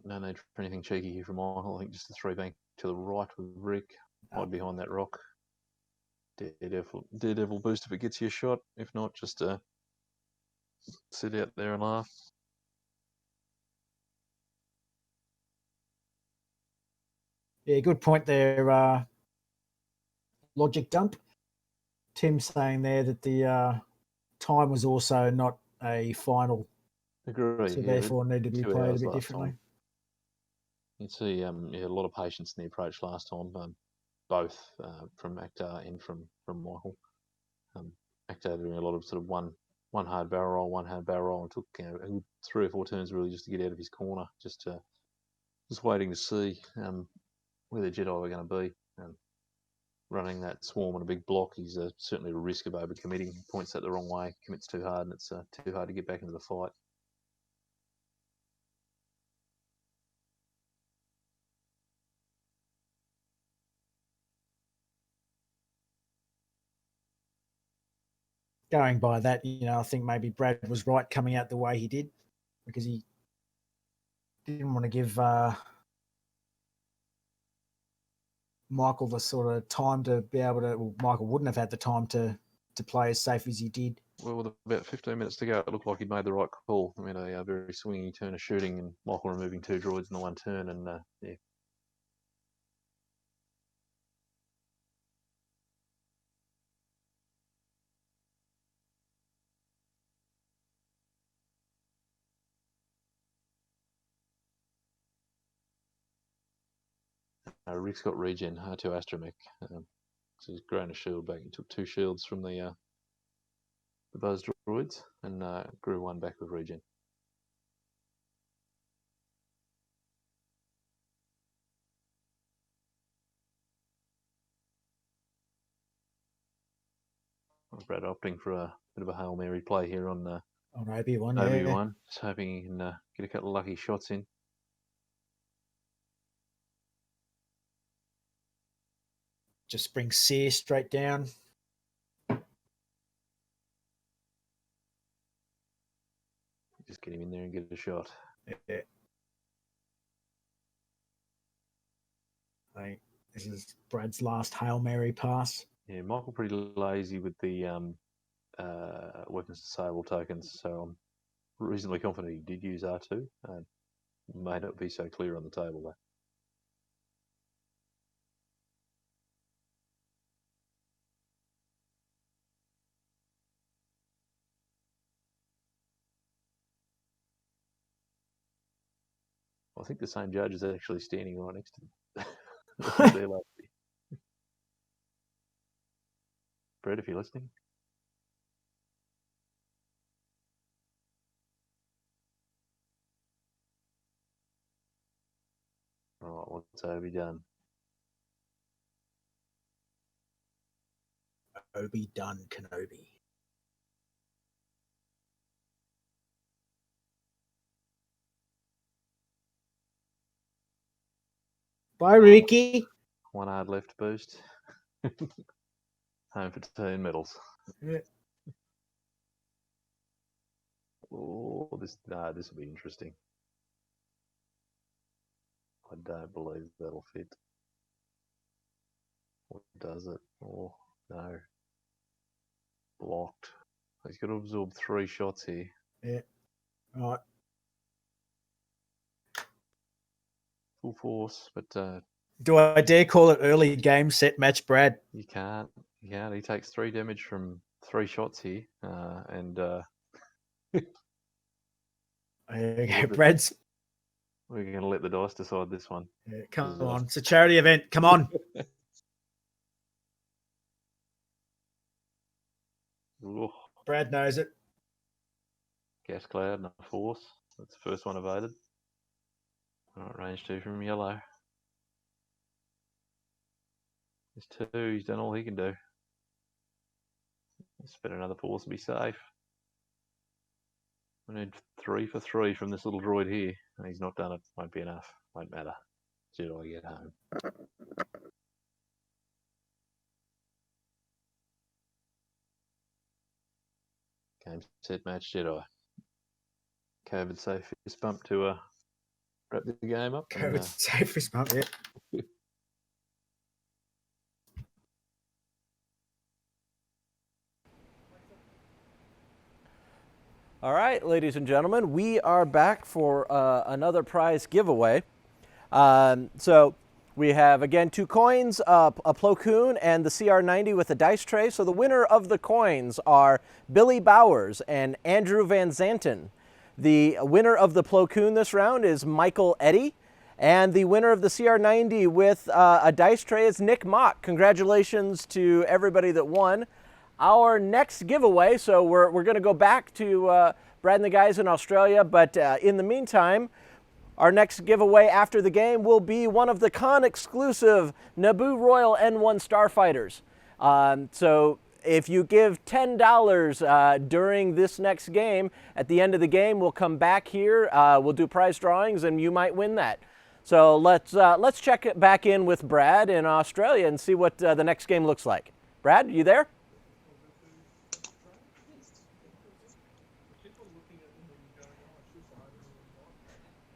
No need for anything cheeky here from Michael. I think just the 3-bank to the right with Rick. Hide behind that rock. Daredevil boost if it gets you a shot. If not, just sit out there and laugh. Yeah, good point there. Logic dump. Tim saying there that the time was also not a final, Agree. so yeah, therefore need to be 2 played a hours bit last differently. time. You see, a lot of patience in the approach last time, both from Akhtar and from Michael. Akhtar doing a lot of sort of one hard barrel roll, one hard barrel roll, and took a good 3 or 4 turns really just to get out of his corner, just waiting to see where the Jedi were going to be. Running that swarm on a big block, he's certainly at a risk of overcommitting. He points that the wrong way, commits too hard, and it's too hard to get back into the fight. Going by that, I think maybe Brad was right coming out the way he did, because he didn't want to give Michael the sort of time to be able to. Well, Michael wouldn't have had the time to play as safe as he did. Well, with about 15 minutes to go, it looked like he'd made the right call. I mean, a very swingy turn of shooting, and Michael removing 2 droids in the one turn, and yeah. Rick's got regen, R2 astromech. So he's grown a shield back. He took 2 shields from the buzz droids and grew 1 back with regen. Brad opting for a bit of a Hail Mary play here on Obi-Wan. Obi-Wan. Just hoping he can get a couple of lucky shots in. Just bring Sear straight down. Just get him in there and get a shot. Yeah. This is Brad's last Hail Mary pass. Yeah, Michael pretty lazy with the weapons disable tokens, so I'm reasonably confident he did use R2. May not be so clear on the table though. I think the same judge is actually standing right next to them. There, Brett, if you're listening. All right, what's Obi done? Obi done Kenobi. Bye, Ricky. One hard left boost. Home for 10 medals. Yeah. Oh, this will be interesting. I don't believe that'll fit. What does it? Oh, no. Blocked. He's got to absorb 3 shots here. Yeah. All right. Full force, but Do I dare call it early game set match, Brad? you can't. You can't. He takes 3 damage from 3 shots here, and Okay, Brad's. we're going to let the dice decide this one. Yeah, come on, it's a charity event. Come on. Ooh, Brad knows it. gas cloud and a force. That's the first one evaded. All right, range 2 from yellow. There's 2. He's done all he can do. Spend another force to be safe. We need 3 for 3 from this little droid here. And he's not done it. Won't be enough. Won't matter. Jedi get home. Game, set, match, Jedi. COVID safe fist bump to wrap the game up. COVID safe fist bump, yeah. All right, ladies and gentlemen, we are back for another prize giveaway. So we have, again, 2 coins, a Plo Koon and the CR90 with a dice tray. So the winner of the coins are Billy Bowers and Andrew Van Zanten. The winner of the Plo Koon this round is Michael Eddy. And the winner of the CR90 with a dice tray is Nick Mock. Congratulations to everybody that won. Our next giveaway, so we're going to go back to Brad and the guys in Australia, but in the meantime, our next giveaway after the game will be one of the con exclusive Naboo Royal N1 Starfighters. So if you give $10 during this next game, at the end of the game, we'll come back here, we'll do prize drawings, and you might win that. So let's check it back in with Brad in Australia and see what the next game looks like. Brad, you there?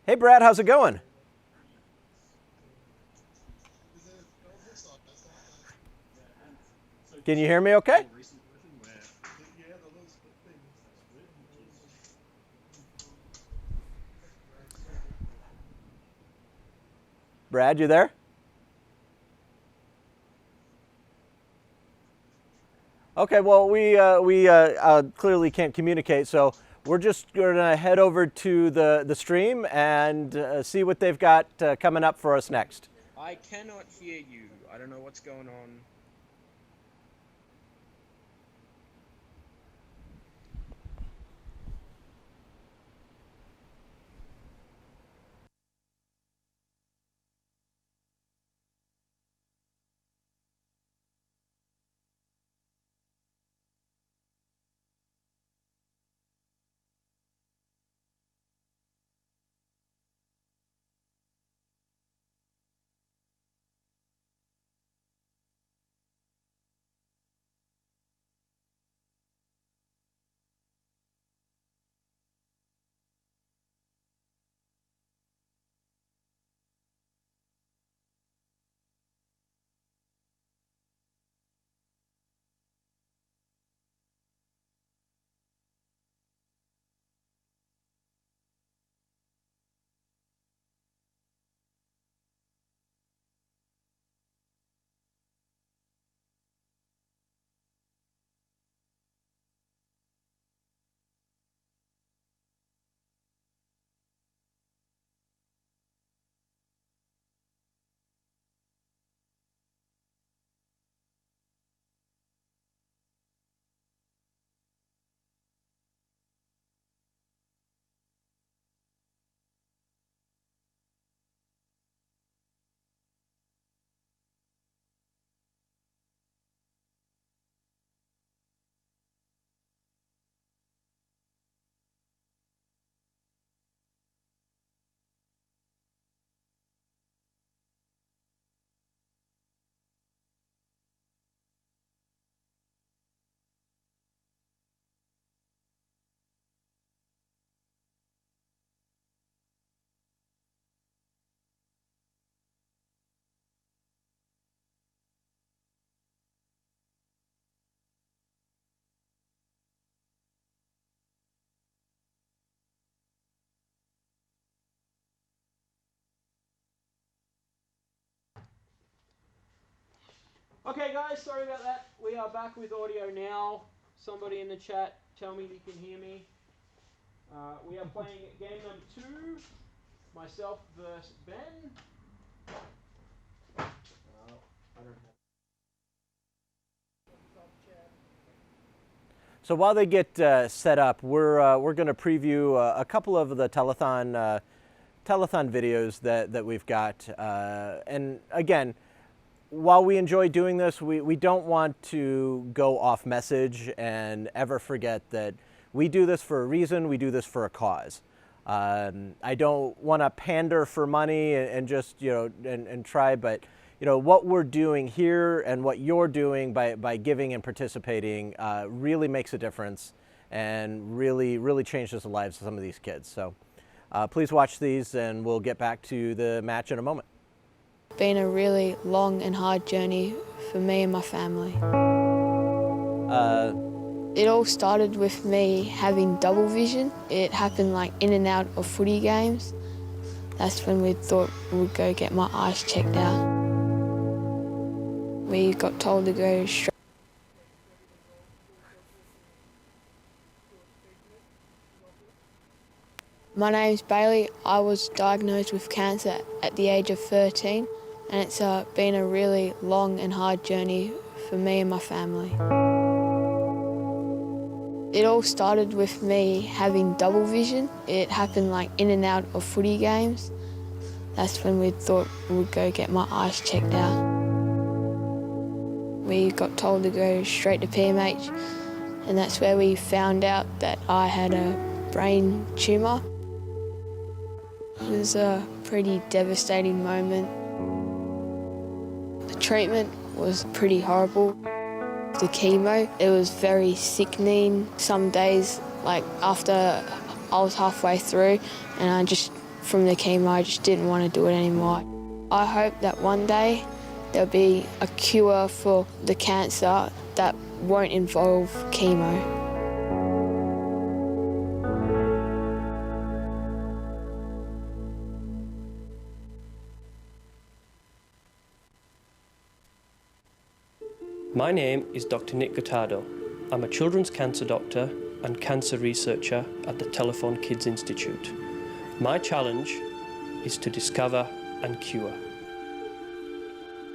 Hey, Brad, how's it going? Can you hear me okay? Brad, you there? Okay, well, we clearly can't communicate, so we're just going to head over to the stream and see what they've got coming up for us next. I cannot hear you. I don't know what's going on. Okay, guys, sorry about that. We are back with audio now. Somebody in the chat, tell me you can hear me. We are playing game number 2. Myself versus Ben. I don't have. So while they get set up, we're going to preview a couple of the telethon videos that we've got. And again, while we enjoy doing this, we don't want to go off message and ever forget that we do this for a reason. We do this for a cause. I don't want to pander for money and just and try, but what we're doing here and what you're doing by giving and participating really makes a difference and really changes the lives of some of these kids. So please watch these, and we'll get back to the match in a moment. Been a really long and hard journey for me and my family. It all started with me having double vision. It happened like in and out of footy games. That's when we thought we'd go get my eyes checked out. We got told to go straight. My name's Bailey. I was diagnosed with cancer at the age of 13, and it's been a really long and hard journey for me and my family. It all started with me having double vision. It happened like in and out of footy games. That's when we thought we'd go get my eyes checked out. We got told to go straight to PMH, and that's where we found out that I had a brain tumour. It was a pretty devastating moment. The treatment was pretty horrible. The chemo, it was very sickening. Some days, like after I was halfway through, and from the chemo, I just didn't want to do it anymore. I hope that one day there'll be a cure for the cancer that won't involve chemo. My name is Dr. Nick Gottardo. I'm a children's cancer doctor and cancer researcher at the Telethon Kids Institute. My challenge is to discover and cure.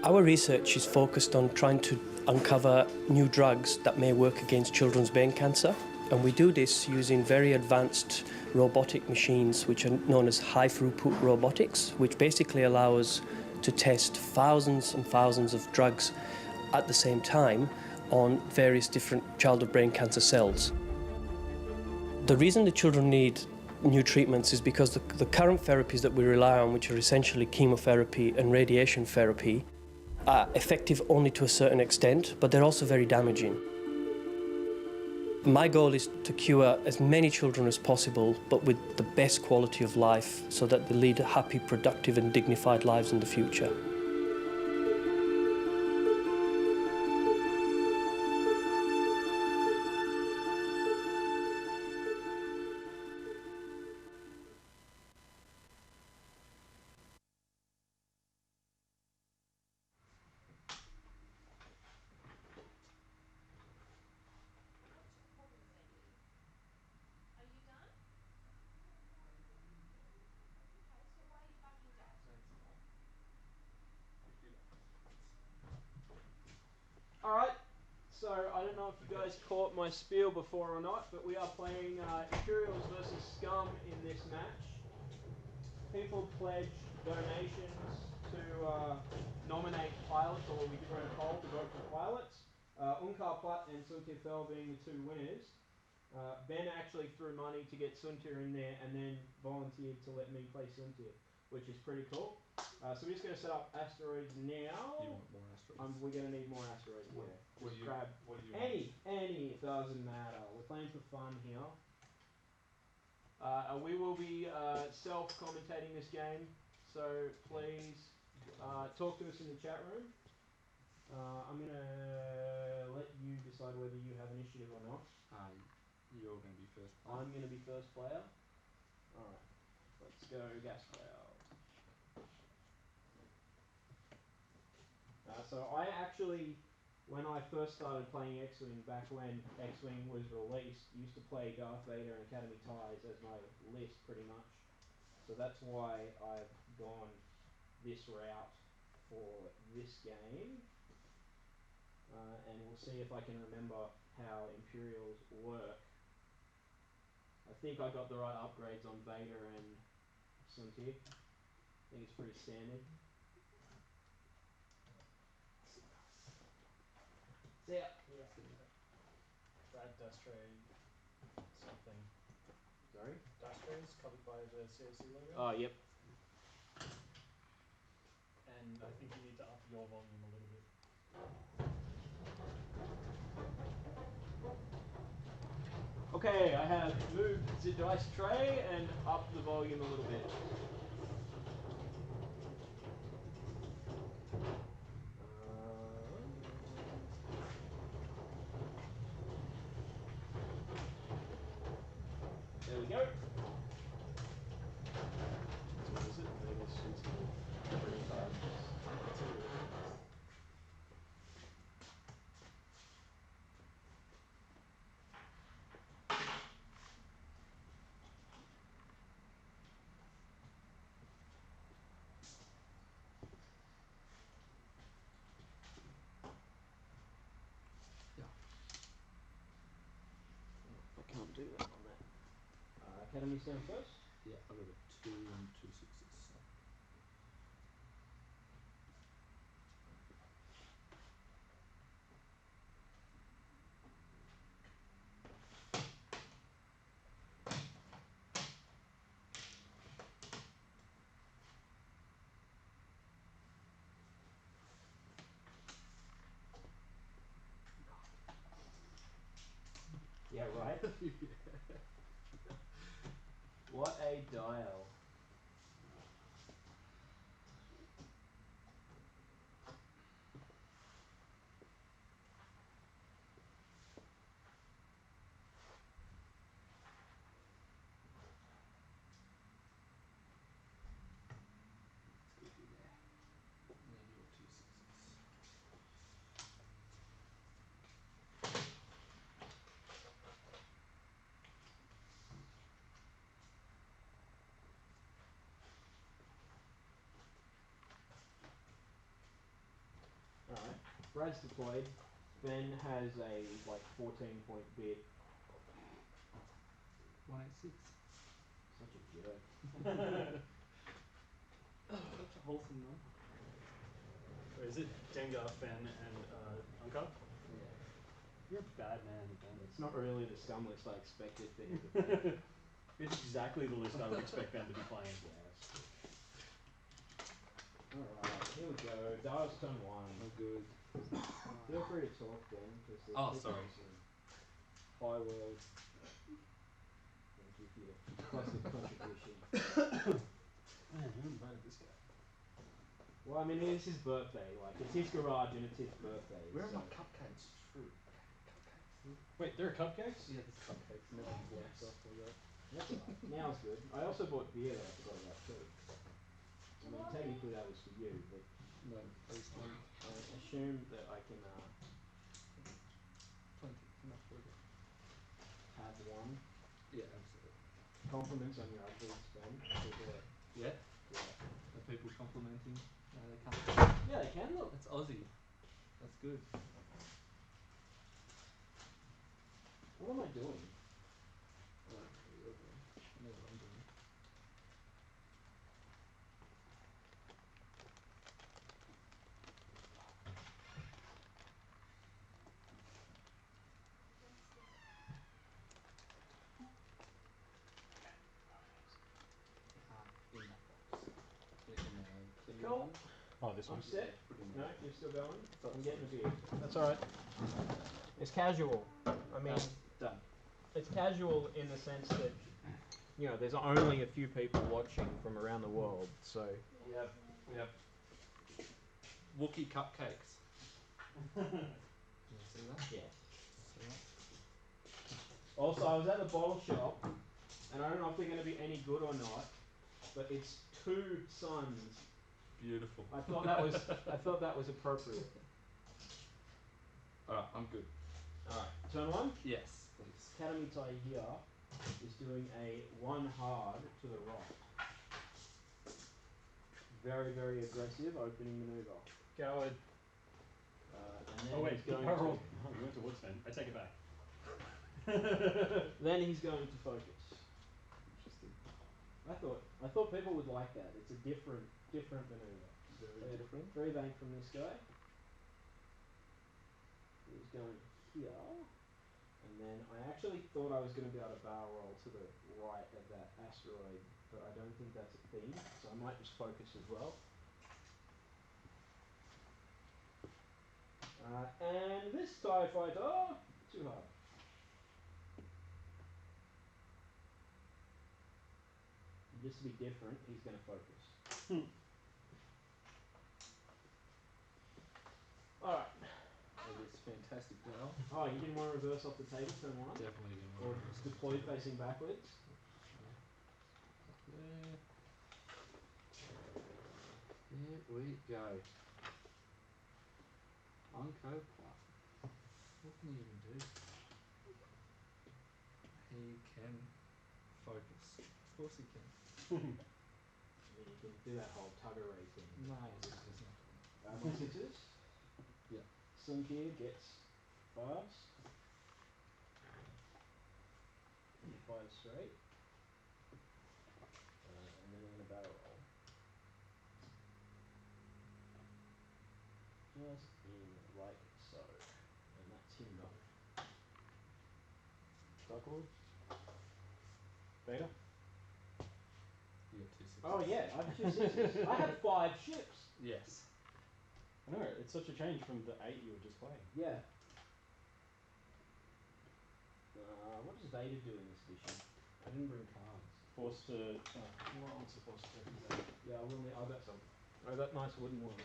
Our research is focused on trying to uncover new drugs that may work against children's brain cancer, and we do this using very advanced robotic machines which are known as high-throughput robotics, which basically allow us to test thousands and thousands of drugs at the same time on various different childhood brain cancer cells. The reason the children need new treatments is because the current therapies that we rely on, which are essentially chemotherapy and radiation therapy, are effective only to a certain extent, but they're also very damaging. My goal is to cure as many children as possible, but with the best quality of life so that they lead happy, productive and dignified lives in the future. Alright, so I don't know if you guys caught my spiel before or not, but we are playing Imperials versus Scum in this match. People pledge donations to nominate pilots, or we run a poll to vote for pilots. Unkar Platt and Suntir Fell being the 2 winners. Ben actually threw money to get Suntir in there and then volunteered to let me play Suntir, which is pretty cool. So we're just going to set up asteroids now. You want more asteroids? We're going to need more asteroids. What do you grab any, it doesn't matter. We're playing for fun here. We will be self-commentating this game, so please talk to us in the chat room. I'm going to let you decide whether you have initiative or not. You're going to be first. I'm going to be first player. Alright, let's go gas cloud. So I actually, when I first started playing X-Wing, back when X-Wing was released, used to play Darth Vader and Academy Ties as my list pretty much. So that's why I've gone this route for this game. And we'll see if I can remember how Imperials work. I think I got the right upgrades on Vader and Suntik. I think it's pretty standard. See ya. That dust tray something. Sorry? Dust trays covered by the CAC logo. Oh, yep. And I think you need to up your volume a little bit. Okay, I have moved the dice tray and upped the volume a little bit. There we go. What is it? Vegas I can't do that on that. Academy stand first. Yeah, I got a 2 and 2 6s. Yeah, right. What a dial. Let's go here. And your 2 6s. Alright. Brad's deployed. Ben has a like 14-point bid. 186. Such a jerk. Such a wholesome number. Wait, is it Dengar, Fen, and Unka? Yeah. You're a bad man, Ben. It's not really the scum list I expected for him to pick. It's exactly the list I would expect Ben to be playing. Yes. Alright, here we go. Dial's turn 1. Oh, good. Feel free to talk, Ben, because the Oh, sorry. Hi, world. Thank you for your positive contribution. Man, who invited this guy? Well, I mean, it's his birthday. Like, it's his garage and it's his birthday. Where are so. my cupcakes? True. Cupcakes. Wait, there are cupcakes? Yeah, there's cupcakes. No one blocks off all that. That's alright. Now's good. I also bought beer that I forgot about too. I mean, technically that was for you, but No, there's one. I assume that I can Plenty. Enough for it. have one. Yeah, absolutely. Compliments on your ugly Ben. Yeah? Yeah. Are people complimenting? No, they can't. Yeah, they can look. That's Aussie. That's good. What am I doing? I don't know what you're doing. I know what I'm doing. In that box. In the Cool. one. Oh, this I'm one. set. Put in No, there. you're still going? Thought I'm so. getting a beer. That's alright. It's casual. I mean, Done. it's casual in the sense that, you know, there's only a few people watching from around the world, so. We have Wookiee cupcakes. You see that? Yeah. See that? Also, I was at the bottle shop, and I don't know if they're going to be any good or not, but it's two suns Beautiful. I thought that was appropriate. Alright, I'm good. Alright, turn one. Yes, please. Academy tie here is doing a one hard to the right. Very, very aggressive opening maneuver. Coward. And then Oh wait, he's going I rolled. to, Oh, we went to Woodsman. I take it back. then he's going to focus. Interesting. I thought people would like that. It's a different maneuver. Very different. Free bank from this guy. He's going here. And then I actually thought I was going to be able to barrel roll to the right of that asteroid, but I don't think that's a thing, so I might just focus as well. And this TIE fighter, too hard. Just to be different, he's going to focus. Alright. It is fantastic now. Oh, you didn't want to reverse off the table, turn one? Definitely didn't Or want to deploy facing backwards? there. Here we go. Unco Puff. What can he even do? He can focus. Of course he can. I mean, you can do that whole tugger thing. No, there's nothing. My sixes? Yeah. Sunkier gets fives. Five straight. And then I'm going to barrel roll. Just in like so. And that's him done. Dark Lord. Beta. You got 2 6. Oh yeah, I have 2 sixes. I have 5 ships. Yes. I know, it's such a change from the 8 you were just playing. Yeah. What does Vader do in this edition? I didn't bring cards. Forced to. What was the force to? Yeah, I've got some. I've got nice wooden ones.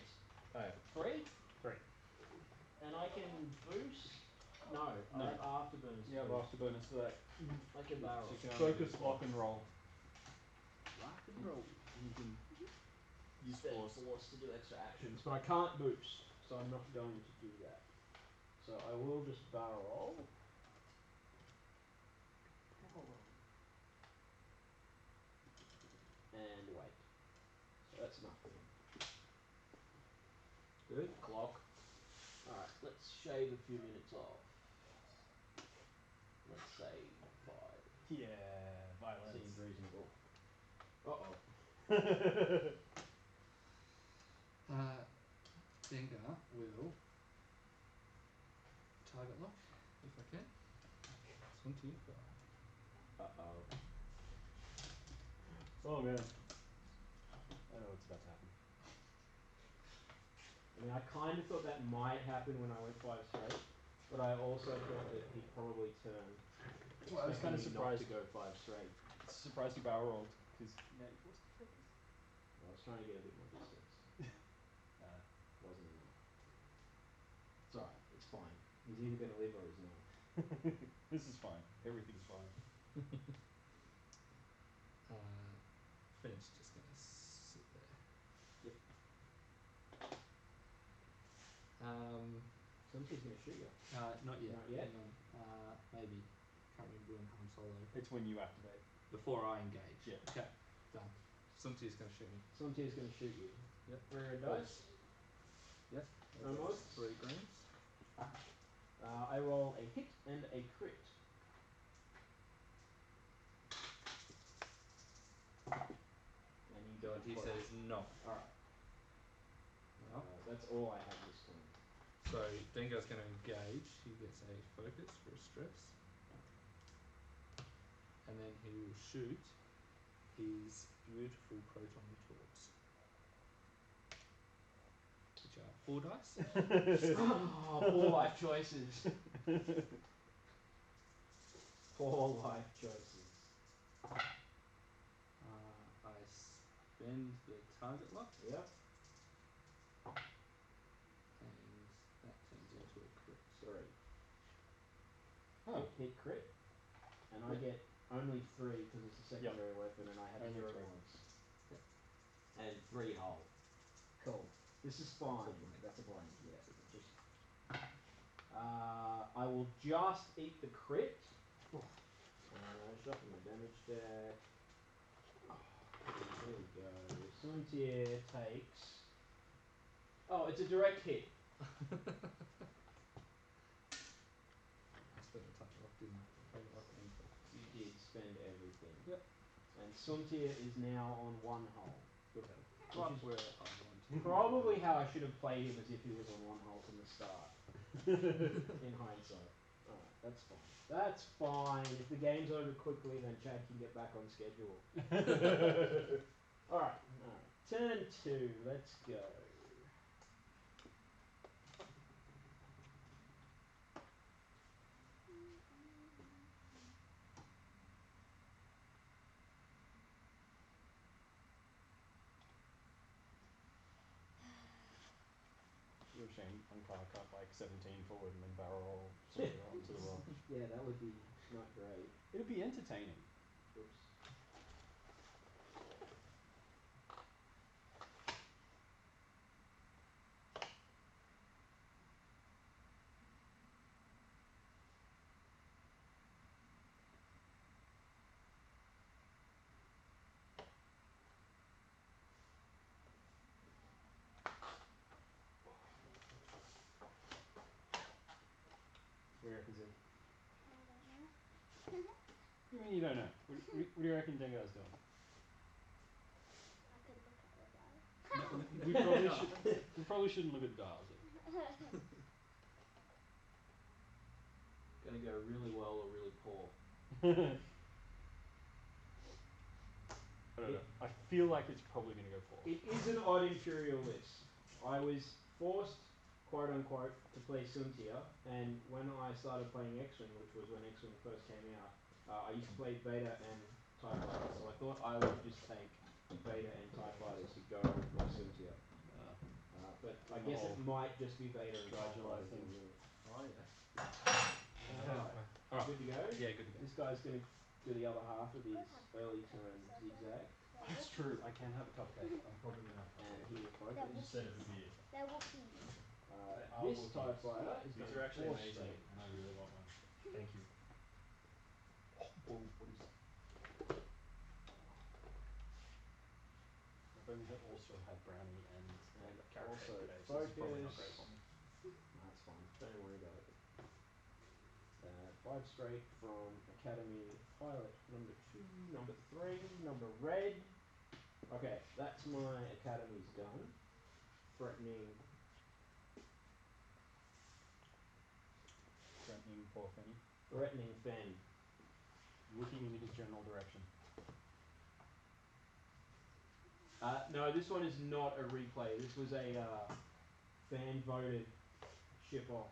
Oh yeah. 3? 3. And I can boost? No, No. I have afterburners. You have afterburners to that. I can barrel. Focus, lock, and roll. Rock and roll. You can use Spend force. force to do extra actions, but I can't boost, so I'm not going to do that. So I will just barrel roll. And wait. So that's nothing. Good. Clock. Alright, let's shave a few minutes off. Let's say 5. Yeah, violence. Seems reasonable. Uh-oh. Dengar will target lock if I can. 25. Uh-oh. Oh man. I know what's about to happen. I mean, I kind of thought that might happen when I went 5 straight, but I also thought that he'd probably turn. Well, I was kind of surprised to go 5 straight. Surprised you barrel rolled because I was trying to get a bit more distance. Wasn't enough. It's alright, it's fine. He's either going to live or he's not. This is fine. Everything's fine. Finn's just gonna sit there. Yep. Somebody's going to shoot you. Not yet. Not yet? Hang on. Maybe. Can't remember when Han Solo. It's when you activate. Before I engage. Yeah. Okay. Done. Sunti's gonna shoot me. Somebody's going to shoot you. Yep. Rare dice. Yep. Almost. 3 greens. I roll a hit and a crit. And you God, he deploy. says no. Alright. Well, That's all I have this turn. so Dengar's gonna engage. He gets a focus for a stress. And then he will shoot his beautiful proton torps. Which are 4 dice. Oh, poor life choices. Poor life choices. I spend the target lock. Yep. And that turns into a crit. 3. Hit crit. And I get only 3 because it's a secondary weapon and I have Only 0 three. ones. And 3 hull. Cool. This is fine. That's a blank. Yeah. Just. I will just eat the crit. Shuffle my damage deck. There we go. Suntier takes. Oh, it's a direct hit. I spent a touch off, didn't I? You did spend everything. Yep. And Suntier is now on one hull. Good. Which Where is I want. probably how I should have played him, as if he was on one hull from the start. In hindsight. Alright, that's fine. That's fine. If the game's over quickly, then Chad can get back on schedule. Alright. Turn 2. Let's go. Real shame one car cut like 17 forward and then barrel roll sort of onto the rock. Yeah, that would be not great. It'd be entertaining. Oops. Where is it? You mean you don't know? What do you reckon Dengar's doing? We probably shouldn't look at dials. Gonna go really well or really poor. I don't know. I feel like it's probably gonna go poor. It is an odd Imperial list. I was forced, quote unquote, to play Suntier, and when I started playing X-Wing, which was when X-Wing first came out, I used to play Beta and TIE Fighters, so I thought I would just take Beta and TIE Fighters to go for Suntier. But I guess it might just be Beta and TIE Fighters. Oh yeah. Alright, good to go? Yeah, good to go. This guy's going to do the other half of his early turn zigzag. That's true. I can have a cupcake. I'm probably gonna have a And cupcake. he will focus. Instead of a beer. There will be. This TIE Fighter is These going are actually force amazing, straight. and I really want one. Thank you. Oh, what is that? I've only also had brownie and carrot also cake today, so this is probably not focus. great for me. That's fine. Don't worry about it. 5 straight from Academy Pilot number 2, number 3, number red. Okay, that's my Academy's done. Threatening. Threatening poor Fenny. Threatening Fen. Looking in his general direction. No, this one is not a replay. This was a fan voted ship off.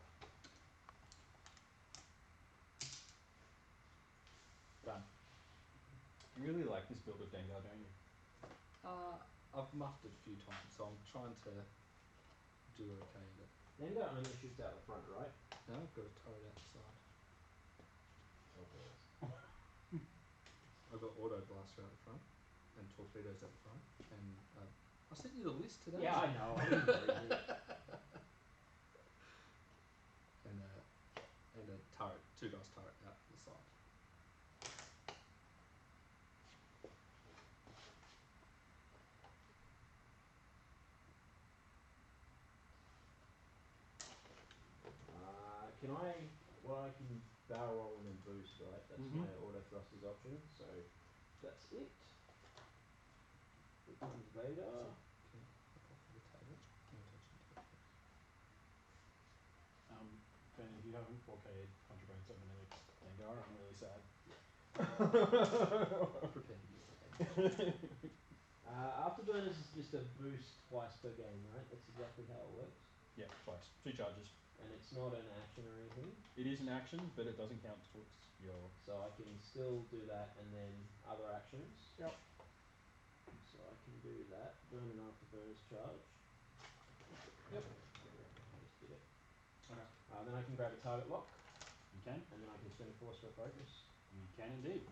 Done. You really like this build of Dengar, don't you? I've muffed it a few times, so I'm trying to do okay at it. Dengar only shoots out the front, right? Now I've got a turret out the side. I've got auto blaster out the front and torpedoes out the front, and I sent you the list today. Yeah, I know. I didn't read it. And a turret, 2 dice turret out the side. Can I? Well, I can barrel roll and then boost, right? That's my auto thrusters option. So that's it. Here comes Vader. Okay, hop off of the table. No attention to it. Ben, if you haven't 4K'd Contraband 7 Helix Dengar, I'm really sad. Prepare to be sad. Afterburners is just a boost twice per game, right? That's exactly how it works. Yeah, twice. 2 charges. And it's not an action or anything. It is an action, but it doesn't count towards your... So I can still do that and then other actions. Yep. So I can do that. Burn an afterburners charge. Yep. I just did it. Okay. Then I can grab a target lock. You can? And then I can spend a force for a focus. You can indeed.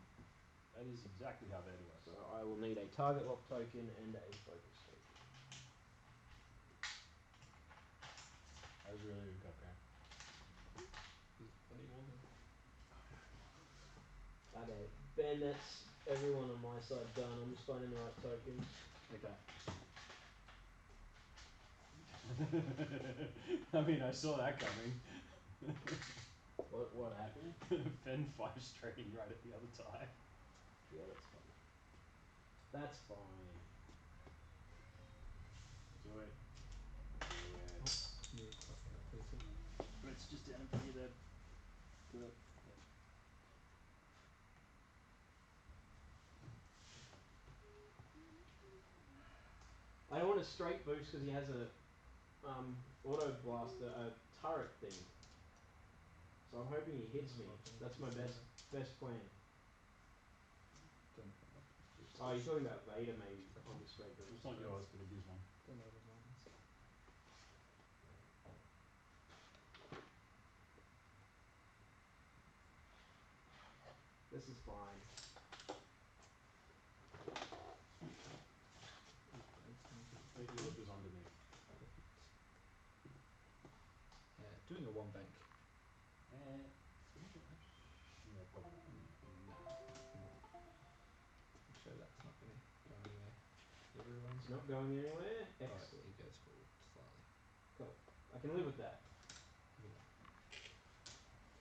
That is exactly how Vader works. So I will need a target lock token and a focus token. That was a really good cup game. There's plenty more than. Okay, Ben, that's everyone on my side done. I'm just finding the right tokens. Okay. I mean, I saw that coming. What happened? Finn 5 straight right at the other time. Yeah, that's fine. That's fine. Do it. Do it. Yeah, fucking up, please. It's just down in front of you there. Do it. I don't want a straight boost because he has a auto blaster, a turret thing. So I'm hoping he hits me. That's my best plan. Don't know. Oh, you're talking about Vader maybe on the straight boost. It's not yours, but it is one. Don't know the ones. This is fine. Yours was underneath. Doing a one bank. Yeah, probably. Nah. I'm sure that's not going to go anywhere. Everyone's It's not going anywhere. Alright, Excellent. it goes forward slightly. Cool. I can live with that.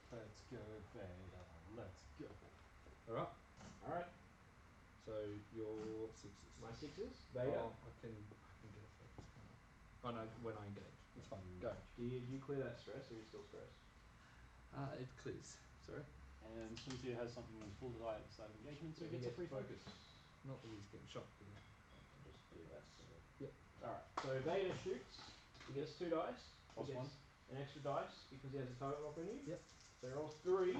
Let's go, Vader. Let's go. Alright. Alright. So your sixes. My sixes. Vader. Oh, I can get a focus. Oh no, when I engage. It's fine. Go. Do you clear that stress or are you still stressed? It clears. Sorry. And since he has something in full delay at the start of engagement, so he gets a free focus. Not that he's getting shot, but I'll just do that. Yep. Alright. So Vader shoots. He gets 2 dice. Plus he gets 1. an extra dice because he has a target lock on you. Yep. So he rolls 3.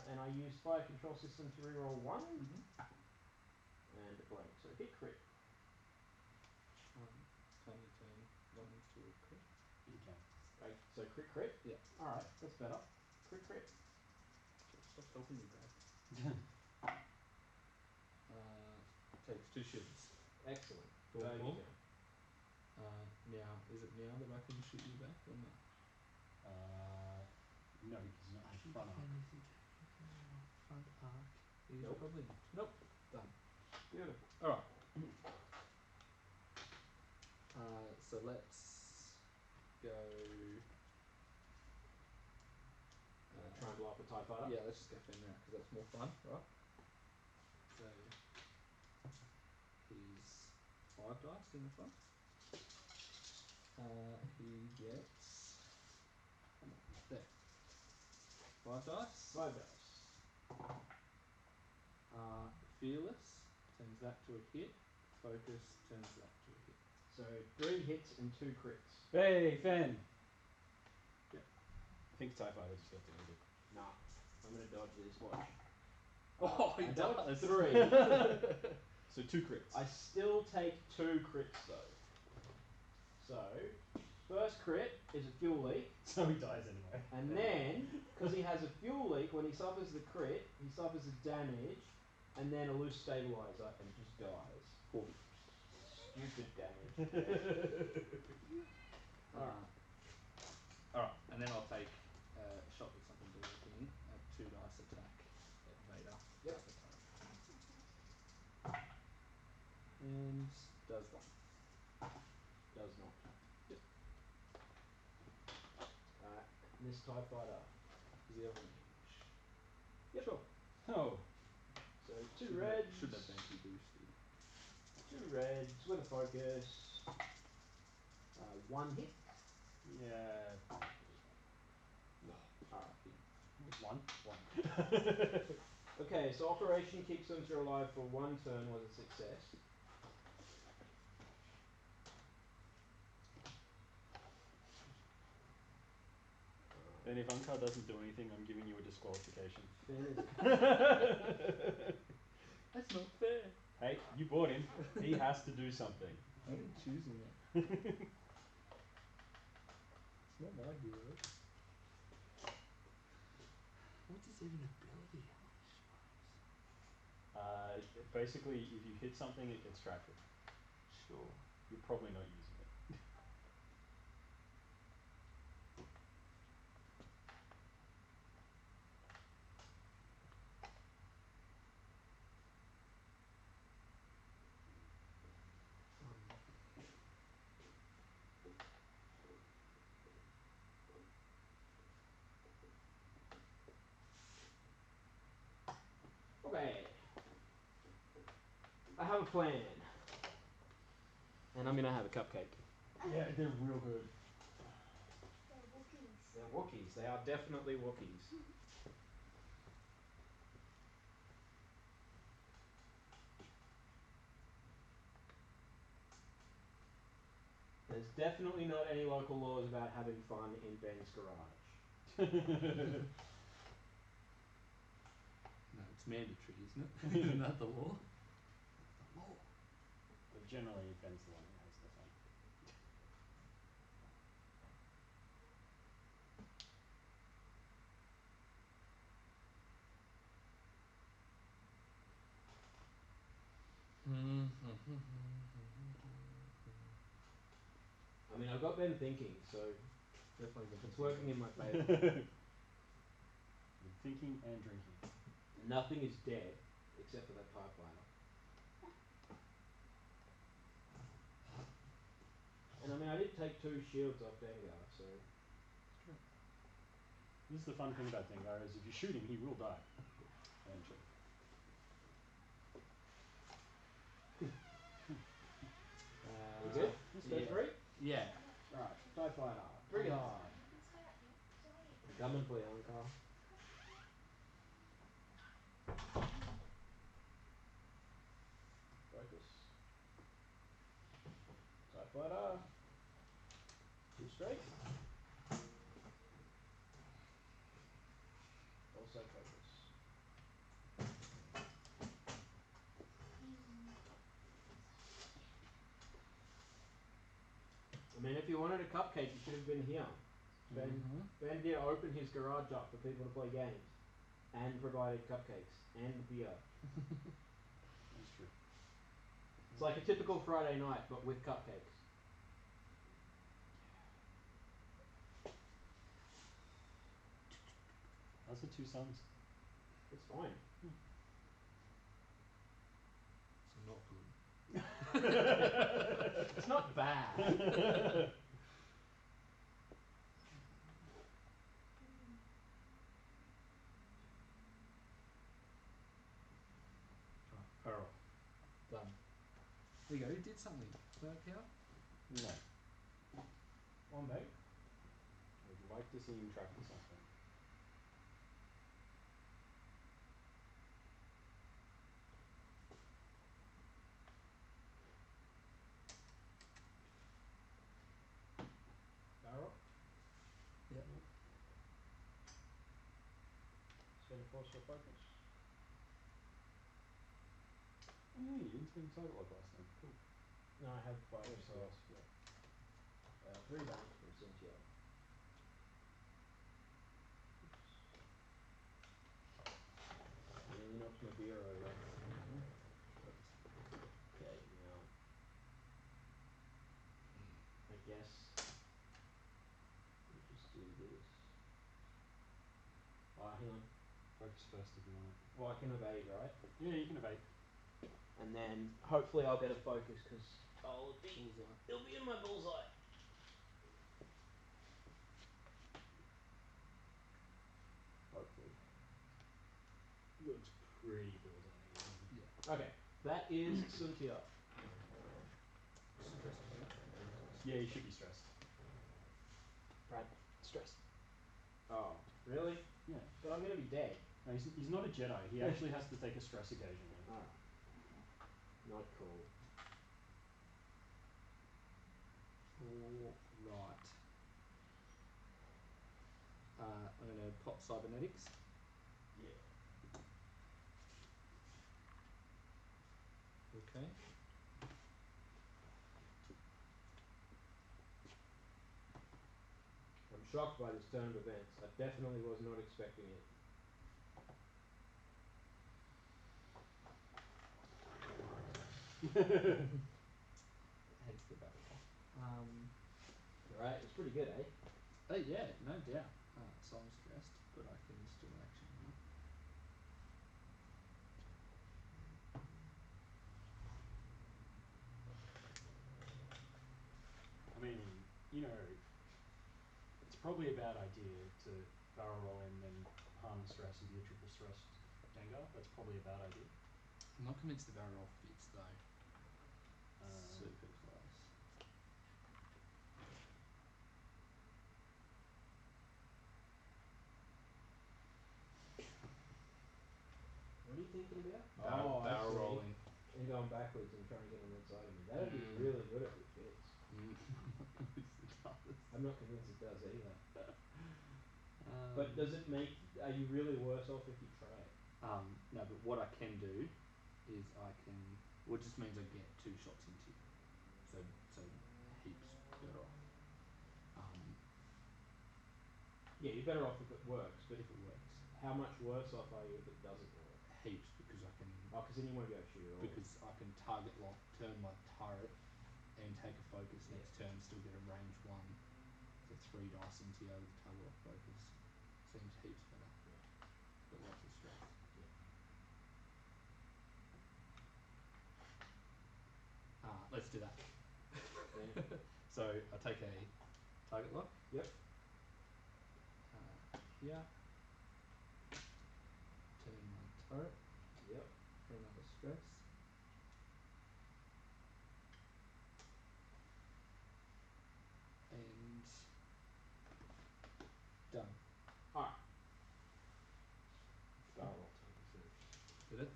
And I use fire control system to reroll 1. And a blank. So hit crit. Can you turn 1 into a crit? You can. Right. So crit. Yeah. Alright, that's better. Crit. Stop helping me, Brad. Takes 2 shivers. Excellent. Cool. You Cool. can. Now, is it now that I can shoot you back or not? No, because he's not in front arc. Front arc is Nope. probably not. Nope. Done. Beautiful. Alright. So let's go. Try and blow up a TIE fighter. Yeah, let's just go Finn now because that's more fun, right? So he's 5 dice in the front. He gets there. 5 dice. 5 dice. Fearless turns that to a hit. Focus turns that to a hit. So 3 hits and 2 crits. Hey, Finn! Yep. I think TIE Fighter just got deleted. Nah. I'm gonna dodge this. Watch. Oh, he I does. dodged 3. So 2 crits. I still take 2 crits though. So, first crit is a fuel leak. So he dies anyway. And then, because he has a fuel leak, when he suffers the crit, he suffers a damage, and then a loose stabilizer, and just dies. Cool. Stupid damage. Alright, and then I'll take a shot with something directing a 2 dice attack at Vader. Yep. And does 1. Does not. Yep. This TIE fighter. Does he have range? Yep. Sure. Oh. So 2 reds. Should have been boosted. 2 reds with a focus. 1 hit. Yeah. Alright. 1. Okay, so Operation Keep Sensor Alive for 1 turn was a success. And if Unkar doesn't do anything, I'm giving you a disqualification. That's not fair. Hey, you bought him. He has to do something. I didn't choose him yet. It's not my hero. What's his even ability? Basically, if you hit something, it gets tracked. Sure. You're probably not using it. Okay. I have a plan. And I'm gonna have a cupcake. Yeah, they're real good. They're Wookiees. They're Wookiees. They are definitely Wookiees. There's definitely not any local laws about having fun in Ben's garage. No, it's mandatory, isn't it? Isn't that the law? The law. But generally, Ben's the one who has the fun. I mean, I've got Ben thinking, so Definitely the it's working in my favour. You're thinking and drinking. Nothing is dead except for that typewriter. And I mean, I did take 2 shields off Dengar, so. It's true. This is the fun thing about Dengar is if you shoot him, he will die. Eventually. You good? Yeah. Stay free? Yeah. Right, TIE fighter. Bring it. On. Come and play on, Carl. Focus. TIE fighter. 2 straight. Also focus. I mean, if you wanted a cupcake, you should have been here. Ben did open his garage up for people to play games, and provided cupcakes and beer. That's true. It's like a typical Friday night, but with cupcakes. How's the 2 sons? It's fine. So not good. It's not bad. Right, barrel. Done. There you go, you did something. Work out? No. One bag. I would like to see him track the suspect. Barrel. Yep. Spin force for focus. Oh yeah, you didn't spend total lock last time. Cool. No, I have 5 Oh, so yes, yeah. 3 damage from Cynthia. Nearly knocked my beer over. Okay, now I guess we just do this. Hang on. Focus first if you want it. Well, I can evade, right? Yeah, you can evade. And then hopefully I'll get a focus because Bullseye. it'll be in my bullseye. Hopefully. Looks pretty bullseye. Yeah. Okay, that is Cynthia. Stressed out. Yeah, you should be stressed. Right, stress. Oh, really? Yeah. But I'm gonna be dead. No, he's not a Jedi. He actually has to take a stress occasionally. Alright. Not cool. Alright. I'm gonna pop cybernetics. Yeah. Okay. I'm shocked by this turn of events. I definitely was not expecting it. Hence the barrel. Alright, it's pretty good, eh? Oh yeah, no doubt. So I'm stressed, but I can still action now. I mean, you know, it's probably a bad idea to barrel roll in and harm the stress and be a triple stressed Dengar. That's probably a bad idea. I'm not convinced the barrel roll fits though. Super close. What are you thinking about? Barrel I see. rolling. And going backwards and trying to get on that side of me. That'd be really good if it fits. I'm not convinced it does either. But does it make? Are you really worse off if you try it? No, but what I can do is I can. Well, it just means I get 2 shots into you. So heaps better off. Yeah, you're better off if it works. But If it works, how much worse off are you if it doesn't work? heaps because I can. Oh, because then you won't be able to shoot at all. Because I can target lock, turn my turret, and take a focus next turn. Still get a range 1. So 3 dice into you with target lock focus. Seems heaps better. Yeah. But lots of stress. Yeah. Let's do that. Yeah. So I take a target lock. Yep. Here. Turn my turret. Yep. For another stress. And done. Alright. Barrel roll time is finished. Did it?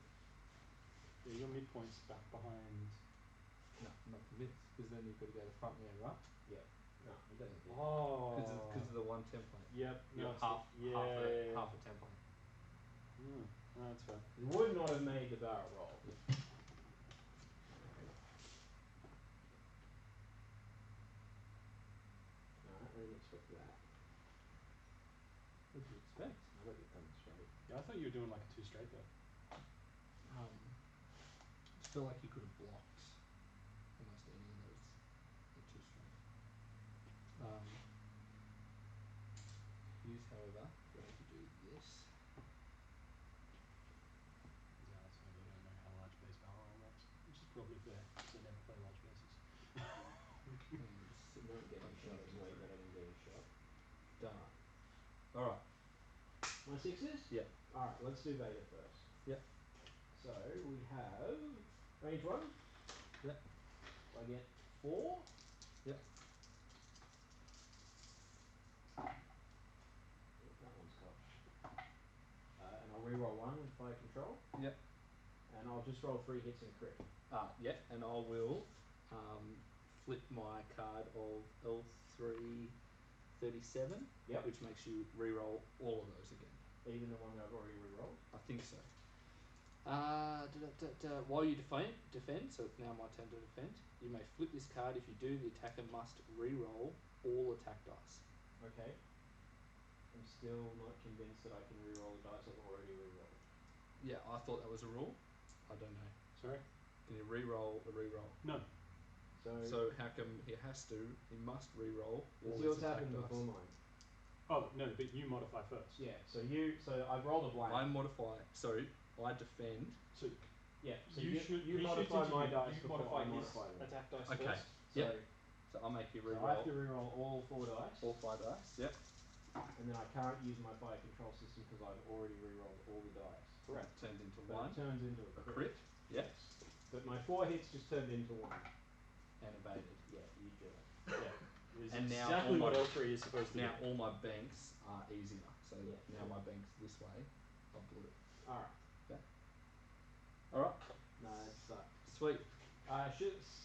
Yeah, your midpoint's back behind. No, I'm not convinced. Because then you've got to go to front there, right? Yep. No, it doesn't fit. Oh. Because of the 1 template. Yep. You No, got half a template. No, that's fair. You would not have made the barrel roll. Alright, I didn't expect that. What did you expect? I thought you'd come straight. Yeah, I thought you were doing like a 2 straight there. I just feel like you could have blocked almost any of those. They're too straight. Use, however, going to do this. Yeah, that's why they don't know how large base barrel roll works, which is probably fair because they never play large bases. I'm not getting shot is way better than getting shot. Done. Alright. My 6s? Yep. Alright, let's do Vader first. Yep. So we have range 1. Yep. I get 4. Yep. That one's cocked. And I'll reroll 1 with fire control. Yep. And I'll just roll 3 hits and crit. Yep, and I will flip my card of L337. Yep. Which makes you reroll all of those again. Even the one that I've already rerolled? I think so. While you defend, so it's now my turn to defend. You may flip this card. If you do, the attacker must reroll all attack dice. Okay. I'm still not convinced that I can reroll the dice I've already rerolled. Yeah, I thought that was a rule. I don't know. Sorry? Can you reroll a reroll? No. So how come he has to? He must reroll all Does his yours attack happen dice. before mine? Oh no, but you modify first. Yeah. So I've rolled a blank. I modify. Sorry, I defend. So Yeah. So you modify my dice you before modify I his modify them. attack dice Okay. first. So, Yep. So I'll make you so reroll. I have to reroll all 4 dice. All 5 dice. Yep. And then I can't use my fire control system because I've already rerolled all the dice. Correct. Turns into But 1. it turns into a crit. Yep. Yes. But my 4 hits just turned into 1. And evaded. Yeah, you jerk. Yeah. It's And now exactly all what my- L3 is supposed to Now do. all my banks are easier. So Yeah. now my banks this way are blue. Alright. Alright. No, that sucked. Sweet.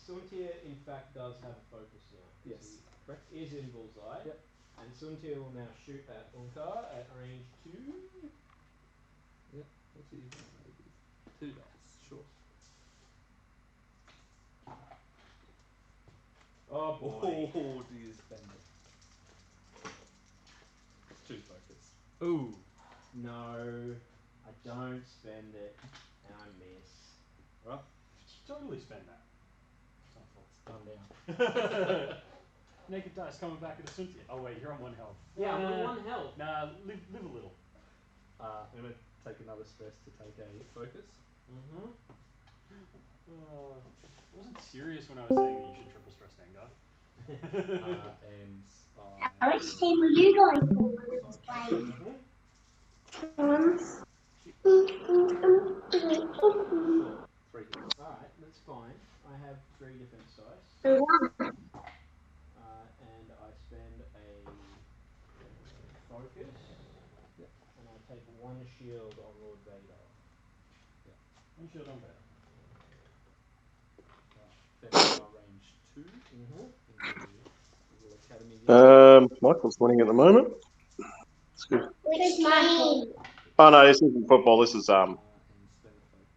Suntir in fact does have a focus now. Yes. Correct. He is in bullseye. Yep. And Suntir will now shoot at Unkar at range 2. Yep. What's he using? Maybe 2 dice. Sure. Oh boy. Oh, do you spend it? It's 2 focus. Ooh. No, I don't spend it, and I miss. Right. Totally spend that. It's done now. Naked dice coming back at a Cynthia. Oh wait, you're on 1 health. Yeah, I'm on 1 health. Nah, live a little. I'm gonna take another stress to take a focus. Mm-hmm. I wasn't serious when I was saying that you should triple stress Dengar. And Which team are you going for? Mm-hmm. Sure. 3 hits. Alright, that's fine. I have 3 defense dice. And I spend a focus. Yep. And I take 1 shield on Lord Vader. One shield on Vader. Right. Then range 2 Mm-hmm. into Little Academy Michael's winning at the moment. It's good. Oh no, this isn't football. This is and spend the focus.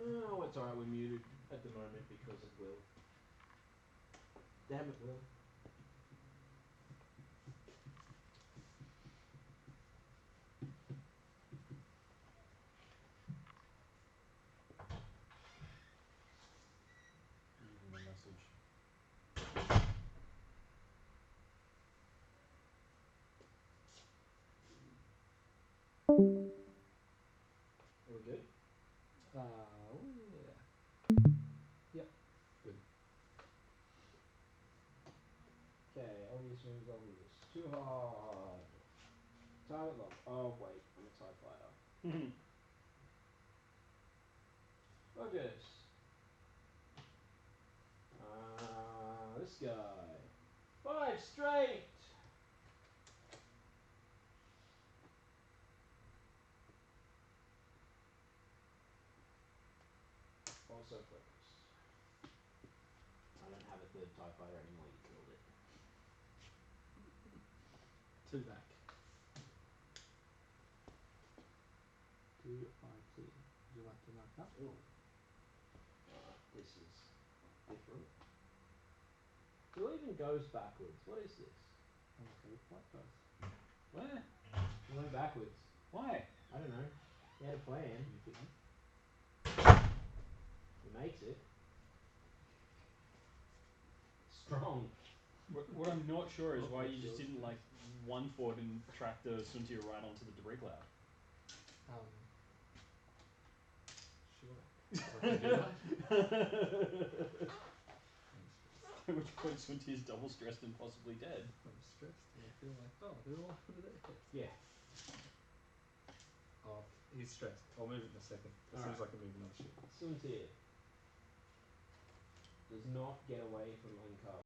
Oh, it's alright, we're muted at the moment because of Will. Damn it, Will. Leaving a message. Are we good? Yeah. Yep. Good. Okay, obvious moves, obvious. Too hard. Target lock. Oh, wait, I'm a TIE fighter. Focus. This guy. 5 straight! Also focused. I don't have a 3rd TIE fighter anymore, you killed it. 2 back. Do I clear? Would you like to mark up? Ooh. This is Who even goes backwards? What is this? Okay, what does? Where? He went backwards. Why? I don't know. He had a plan. You didn't. He makes it. Strong. What I'm not sure is why you just didn't like one forward and track the Suntia right onto the debris cloud. Sure. I can do that. At which point Suntia is double stressed and possibly dead. I'm stressed and I feel like, oh, they're all over there. Yeah. Oh, he's stressed. I'll move it in a second. As soon as I can move another ship. Suntir does not get away from uncard.